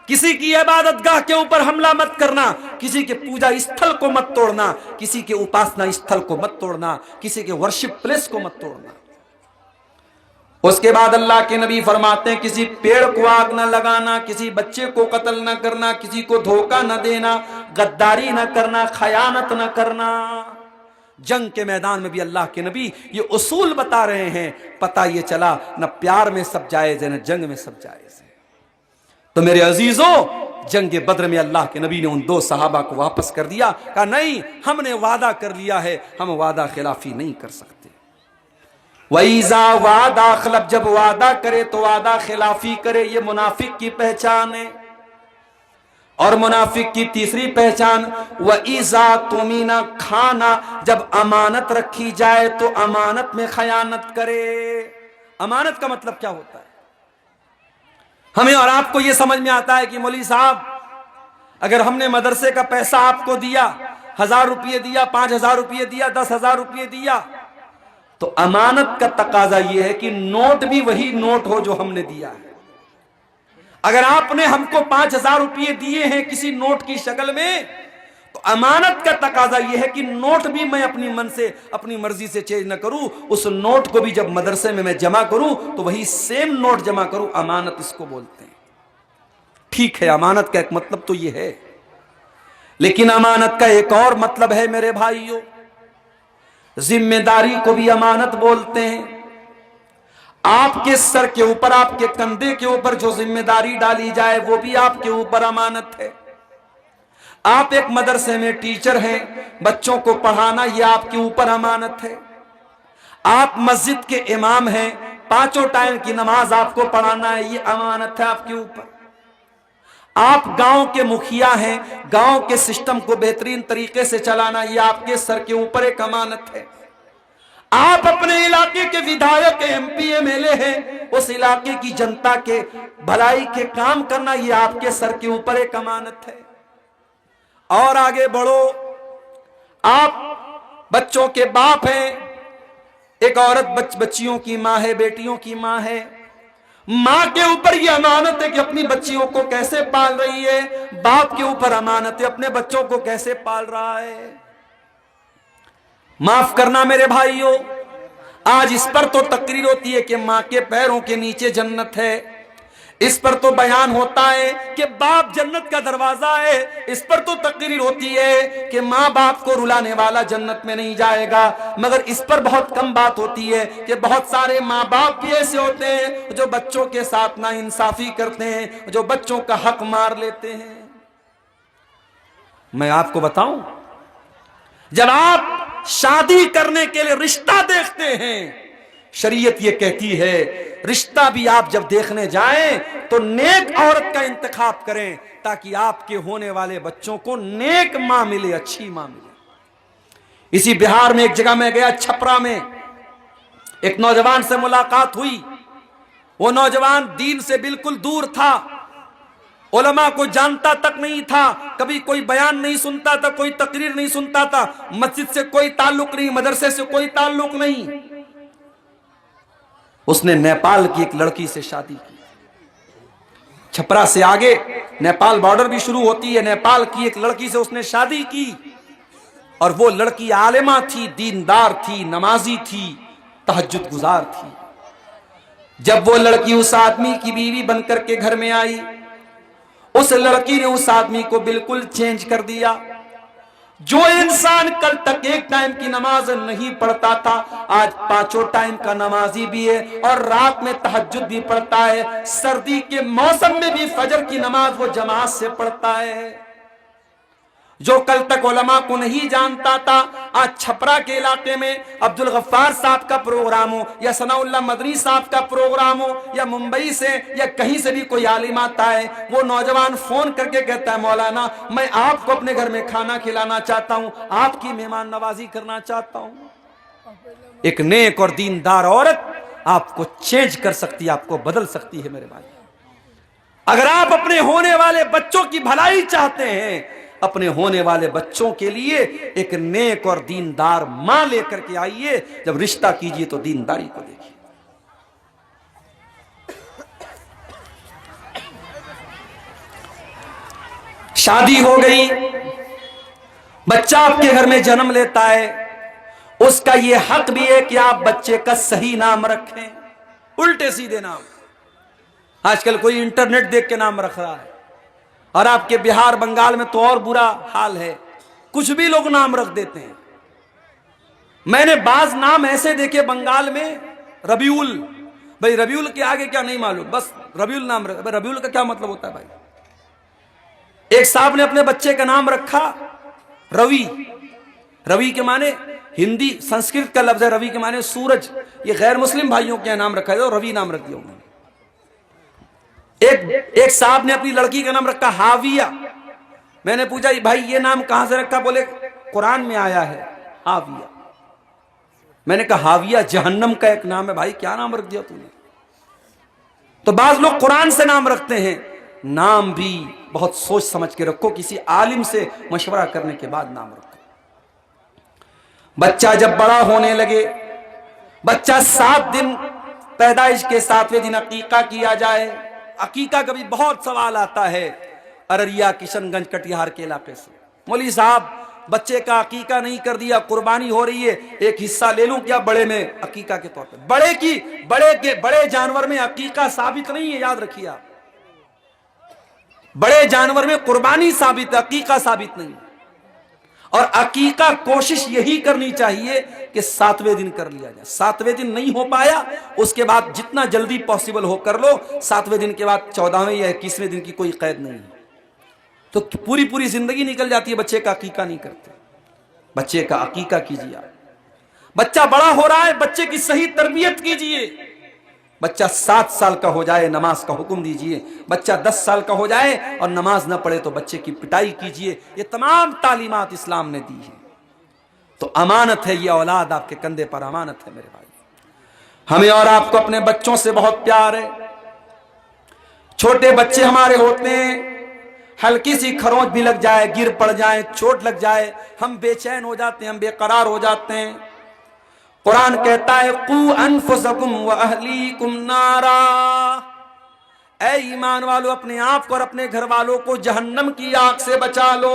Speaker 1: किसी की इबादतगाह के ऊपर हमला मत करना, किसी के पूजा स्थल को मत तोड़ना, किसी के उपासना स्थल को मत तोड़ना, किसी के वर्शिप प्लेस को मत तोड़ना। उसके बाद अल्लाह के नबी फरमाते हैं, किसी पेड़ को आग न लगाना, किसी बच्चे को कत्ल न करना, किसी को धोखा न देना, गद्दारी न करना, खयानत न करना। जंग के मैदान में भी अल्लाह के नबी ये उसूल बता रहे हैं। पता ये चला, न प्यार में सब जायज है, न जंग में सब जायज है। तो मेरे अजीजों, जंग बद्र में अल्लाह के नबी ने उन 2 सहाबा को वापस कर दिया। कहा नहीं, हमने वादा कर लिया है, हम वादा खिलाफी नहीं कर सकते। वईजा वादा खलब, जब वादा करे तो वादा खिलाफी करे, ये मुनाफिक की पहचान है। और मुनाफिक की तीसरी पहचान, वईजा तुमीना खाना, जब अमानत रखी जाए तो अमानत में खयानत करे। अमानत का मतलब क्या होता है? हमें और आपको यह समझ में आता है कि मौलवी साहब, अगर हमने मदरसे का पैसा आपको दिया, 1000 रुपये दिया, 5000 रुपये दिया, 10,000 रुपये दिया, तो अमानत का तकाजा यह है कि नोट भी वही नोट हो जो हमने दिया है। अगर आपने हमको 5000 रुपये दिए हैं किसी नोट की शक्ल में, तो अमानत का तकाजा यह है कि नोट भी मैं अपनी मन से, अपनी मर्जी से चेंज न करूं, उस नोट को भी जब मदरसे में मैं जमा करूं तो वही सेम नोट जमा करूं। अमानत इसको बोलते हैं। ठीक है, अमानत का एक मतलब तो यह है, लेकिन अमानत का एक और मतलब है मेरे भाइयों, जिम्मेदारी को भी अमानत बोलते हैं। आपके सर के ऊपर, आपके कंधे के ऊपर जो जिम्मेदारी डाली जाए वो भी आपके ऊपर अमानत है। आप एक मदरसे में टीचर हैं, बच्चों को पढ़ाना ये आपके ऊपर अमानत है। आप मस्जिद के इमाम हैं, 5 टाइम की नमाज आपको पढ़ाना है, ये अमानत है आपके ऊपर। आप गांव के मुखिया हैं, गांव के सिस्टम को बेहतरीन तरीके से चलाना ये आपके सर के ऊपर एक अमानत है। आप अपने इलाके के विधायक, MP, MLA हैं, उस इलाके की जनता के भलाई के काम करना ये आपके सर के ऊपर एक अमानत है। और आगे बढ़ो, आप बच्चों के बाप हैं, एक औरत बच्चियों की मां है, बेटियों की मां है। मां के ऊपर यह अमानत है कि अपनी बच्चियों को कैसे पाल रही है, बाप के ऊपर अमानत है अपने बच्चों को कैसे पाल रहा है। माफ करना मेरे भाइयों, आज इस पर तो तकरीर होती है कि मां के पैरों के नीचे जन्नत है, इस पर तो बयान होता है कि बाप जन्नत का दरवाजा है, इस पर तो तकरीर होती है कि माँ बाप को रुलाने वाला जन्नत में नहीं जाएगा। मगर इस पर बहुत कम बात होती है कि बहुत सारे माँ बाप भी ऐसे होते हैं जो बच्चों के साथ नाइंसाफी करते हैं, जो बच्चों का हक मार लेते हैं। मैं आपको बताऊं, जब आप शादी करने के लिए रिश्ता देखते हैं, शरीयत ये कहती है रिश्ता भी आप जब देखने जाएं तो नेक औरत का इंतखाब करें, ताकि आपके होने वाले बच्चों को नेक मां मिले, अच्छी मां मिले। इसी बिहार में एक जगह में गया, छपरा में, एक नौजवान से मुलाकात हुई। वो नौजवान दीन से बिल्कुल दूर था, उलमा को जानता तक नहीं था, कभी कोई बयान नहीं सुनता था, कोई तकरीर नहीं सुनता था, मस्जिद से कोई ताल्लुक नहीं, मदरसे से कोई ताल्लुक नहीं। उसने नेपाल की एक लड़की से शादी की। छपरा से आगे नेपाल बॉर्डर भी शुरू होती है, नेपाल की एक लड़की से उसने शादी की। और वो लड़की आलिमा थी, दीनदार थी, नमाजी थी, तहज्जुद गुजार थी। जब वो लड़की उस आदमी की बीवी बनकर के घर में आई, उस लड़की ने उस आदमी को बिल्कुल चेंज कर दिया। जो इंसान कल तक एक टाइम की नमाज नहीं पढ़ता था, आज 5 टाइम का नमाजी भी है और रात में तहज्जुद भी पढ़ता है। सर्दी के मौसम में भी फजर की नमाज वो जमात से पढ़ता है। जो कल तक उलमा को नहीं जानता था, आज छपरा के इलाके में अब्दुल गफ्फार साहब का प्रोग्राम हो या सनाउल्लाह मदनी साहब का प्रोग्राम हो या मुंबई से या कहीं से भी कोई आलिम आता है, वो नौजवान फोन करके कहता है मौलाना मैं आपको अपने घर में खाना खिलाना चाहता हूं, आपकी मेहमान नवाजी करना चाहता हूं। एक नेक और दीनदार औरत आपको चेंज कर सकती है, आपको बदल सकती है। मेरे भाई, अगर आप अपने होने वाले बच्चों की भलाई चाहते हैं, अपने होने वाले बच्चों के लिए एक नेक और दीनदार मां लेकर के आइए। जब रिश्ता कीजिए तो दीनदारी को देखिए। शादी हो गई, बच्चा आपके घर में जन्म लेता है, उसका यह हक भी है कि आप बच्चे का सही नाम रखें, उल्टे सीधे नाम। आजकल कोई इंटरनेट देख के नाम रख रहा है, और आपके बिहार बंगाल में तो और बुरा हाल है, कुछ भी लोग नाम रख देते हैं। मैंने बाज नाम ऐसे देखे बंगाल में, रबीउल, भाई रबीउल के आगे क्या नहीं मालूम, बस रबीउल नाम रख। रबीउल का क्या मतलब होता है भाई? एक साहब ने अपने बच्चे का नाम रखा रवि। रवि के माने हिंदी संस्कृत का लफ्ज है, रवि के माने सूरज। ये गैर मुस्लिम भाइयों के नाम रखा है तो रवि नाम रख दिया उन्होंने। एक साहब ने अपनी लड़की का नाम रखा हाविया। मैंने पूछा भाई ये नाम कहां से रखा? बोले कुरान में आया है हाविया। मैंने कहा हाविया जहन्नम का एक नाम है भाई, क्या नाम रख दिया तूने? तो बाज लोग कुरान से नाम रखते हैं, नाम भी बहुत सोच समझ के रखो, किसी आलिम से मशवरा करने के बाद नाम रखो। बच्चा जब बड़ा होने लगे, बच्चा 7 दिन पैदाइश के 7वें दिन अकीका किया जाए। अकीका का भी बहुत सवाल आता है अररिया, किशनगंज, कटिहार के इलाके से। मौलवी साहब बच्चे का अकीका नहीं कर दिया, कुर्बानी हो रही है, एक हिस्सा ले लूं क्या बड़े में अकीका के तौर पे? बड़े जानवर में अकीका साबित नहीं है, याद रखिए आप। बड़े जानवर में कुर्बानी साबित है, अकीका साबित नहीं। और अकीका कोशिश यही करनी चाहिए कि 7वें दिन कर लिया जाए। 7वें दिन नहीं हो पाया, उसके बाद जितना जल्दी पॉसिबल हो कर लो। 7वें दिन के बाद 14वें या 21वें दिन की कोई कैद नहीं है। तो पूरी जिंदगी निकल जाती है, बच्चे का अकीका नहीं करते। बच्चे का अकीका कीजिए आप। बच्चा बड़ा हो रहा है, बच्चे की सही तरबियत कीजिए। बच्चा 7 साल का हो जाए, नमाज का हुक्म दीजिए। बच्चा 10 साल का हो जाए और नमाज न पढ़े तो बच्चे की पिटाई कीजिए। ये तमाम तालीमात इस्लाम ने दी है। तो अमानत है, ये औलाद आपके कंधे पर अमानत है मेरे भाई। हमें और आपको अपने बच्चों से बहुत प्यार है। छोटे बच्चे हमारे होते हैं, हल्की सी खरोंच भी लग जाए, गिर पड़ जाए, चोट लग जाए, हम बेचैन हो जाते हैं, हम बेकरार हो जाते हैं। कुरान कहता है कू अनफुसकुम व अहलीकुम नारा, ऐ ईमान वालों अपने आप को और अपने घर वालों को जहन्नम की आग से बचा लो।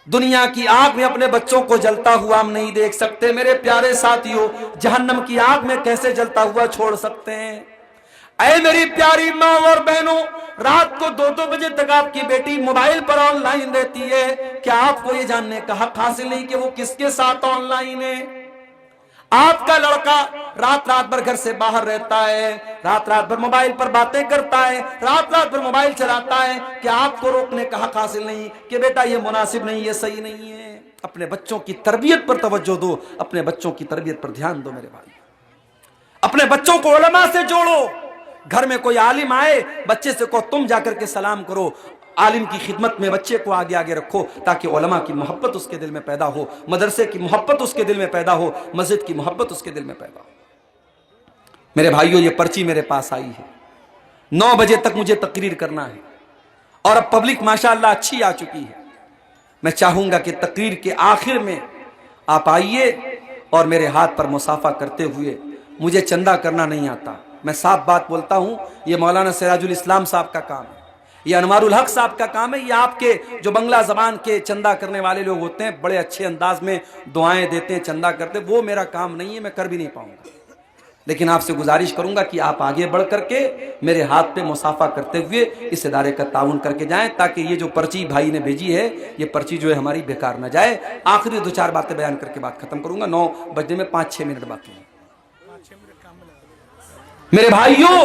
Speaker 1: दुनिया की आग में अपने बच्चों को जलता हुआ हम नहीं देख सकते मेरे प्यारे साथियों, जहन्नम की आग में कैसे जलता हुआ छोड़ सकते हैं? ऐ मेरी प्यारी माँ और बहनों, रात को 2-2 बजे तक आपकी बेटी मोबाइल पर ऑनलाइन रहती है। क्या आपको ये जानने का हक हासिल नहीं कि वो किसके साथ ऑनलाइन है? आपका लड़का रात भर घर से बाहर रहता है, रात भर मोबाइल पर बातें करता है, रात भर मोबाइल चलाता है। क्या आपको रोकने का हक हासिल नहीं कि बेटा ये मुनासिब नहीं, ये सही नहीं है? अपने बच्चों की तरबियत पर तवज्जो दो, अपने बच्चों की तरबियत पर ध्यान दो मेरे भाई। अपने बच्चों को उलमा से जोड़ो। घर में कोई आलिम आए, बच्चे से को तुम जाकर के सलाम करो। आलिम की खिदमत में बच्चे को आगे आगे रखो ताकि उलमा की मोहब्बत उसके दिल में पैदा हो, मदरसे की मोहब्बत उसके दिल में पैदा हो, मस्जिद की मोहब्बत उसके दिल में पैदा हो। मेरे भाइयों, ये पर्ची मेरे पास आई है, 9 बजे तक मुझे तकरीर करना है और अब पब्लिक माशाअल्लाह अच्छी आ चुकी है। मैं चाहूंगा कि तकरीर के आखिर में आप आइए और मेरे हाथ पर मुसाफा करते हुए, मुझे चंदा करना नहीं आता, मैं साफ बात बोलता हूं, ये मौलाना सिराजुल इस्लाम साहब का काम है, ये अनवारुल हक साहब का काम है। ये आपके जो बंगला जबान के चंदा करने वाले लोग होते हैं, बड़े अच्छे अंदाज में दुआएं देते हैं, चंदा करते, वो मेरा काम नहीं है, मैं कर भी नहीं पाऊंगा। लेकिन आपसे गुजारिश करूंगा कि आप आगे बढ़ करके मेरे हाथ पे मुसाफा करते हुए इस इदारे का ताउन करके जाएं, ताकि ये जो पर्ची भाई ने भेजी है, ये पर्ची जो है हमारी बेकार ना जाए। आखिरी 2-4 बातें बयान करके बात खत्म करूंगा। 9 बजने में 5-6 मिनट बाकी है। मेरे भाइयों,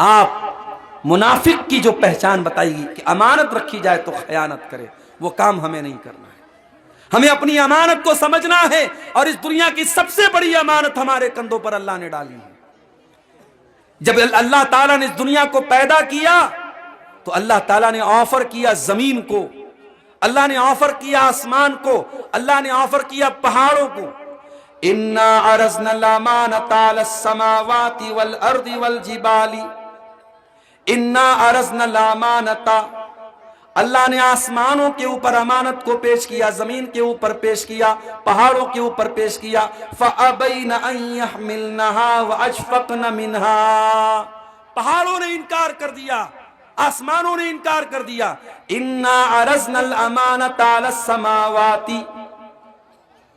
Speaker 1: आप मुनाफिक की जो पहचान बताई कि अमानत रखी जाए तो खयानत करे, वो काम हमें नहीं करना है। हमें अपनी अमानत को समझना है, और इस दुनिया की सबसे बड़ी अमानत हमारे कंधों पर अल्लाह ने डाली है। जब अल्लाह ताला ने इस दुनिया को पैदा किया तो अल्लाह ताला ने ऑफर किया जमीन को, अल्लाह ने ऑफर किया आसमान को, अल्लाह ने ऑफर किया पहाड़ों को। इन्ना अरज़नल अमानता अलस समावाति वल अर्दि वल जिबाली, इन्ना अरज़नल अमानता, अल्लाह ने आसमानों के ऊपर अमानत को पेश किया, जमीन के ऊपर पेश किया, पहाड़ों के ऊपर पेश किया। फ़अबैन अन यहमिलनहा व अशफ़क़न मिनहा, पहाड़ों ने इनकार कर दिया, आसमानों ने इनकार कर दिया। इन्ना अरज़नल अमानता अलस समावाति,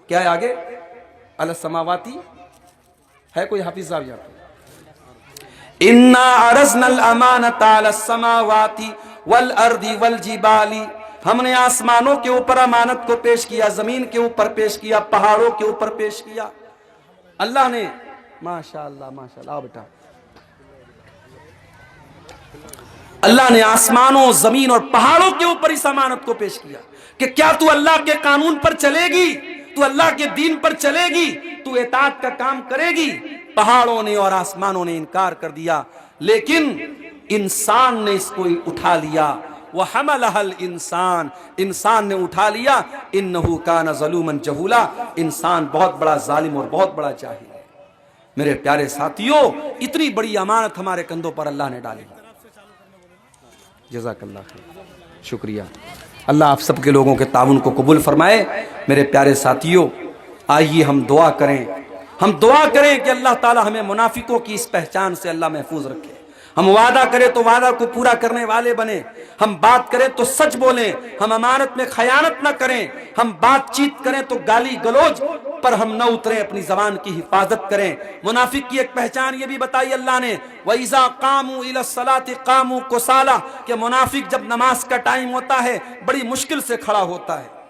Speaker 1: क्या है आगे? अलस समावाति है कोई हाफिज साहब यहाँ पे? इन्ना अरज़नल अमानता अलस समावाति वल अर्दी वल जिबाली, हमने आसमानों के ऊपर अमानत को पेश किया, जमीन के ऊपर पेश किया, पहाड़ों के ऊपर पेश किया। अल्लाह ने माशाअल्लाह माशाअल्लाह, आओ बेटा, अल्लाह ने आसमानों, जमीन और पहाड़ों के ऊपर इस अमानत को पेश किया कि क्या तू अल्लाह के कानून पर चलेगी, तू अल्लाह के दीन पर चलेगी, तू इताअत का काम करेगी। पहाड़ों ने और आसमानों ने इनकार कर दिया, लेकिन इंसान ने इसको उठा लिया। वह हमलहल इंसान, इंसान ने उठा लिया। इन्नहु कान ज़लूमन जहूला, इंसान बहुत बड़ा जालिम और बहुत बड़ा जाहिल है। मेरे प्यारे साथियों, इतनी बड़ी अमानत हमारे कंधों पर अल्लाह ने डाली। जज़ाकल्लाह खैर, शुक्रिया। अल्लाह आप सबके लोगों के ताउन को कबूल फरमाए। मेरे प्यारे साथियों, आइए हम दुआ करें, हम दुआ करें कि अल्लाह ताला हमें मुनाफिकों की इस पहचान से अल्लाह महफूज रखे। हम वादा करें तो वादा को पूरा करने वाले बने, हम बात करें तो सच बोलें, हम अमानत में खयानत न करें, हम बातचीत करें तो गाली गलौज पर हम न उतरें, अपनी जबान की हिफाजत करें। मुनाफिक की एक पहचान ये भी बताई अल्लाह ने, वइज़ा कामू इलस सलाति कामू कुसाला, कि मुनाफिक जब नमाज का टाइम होता है बड़ी मुश्किल से खड़ा होता है।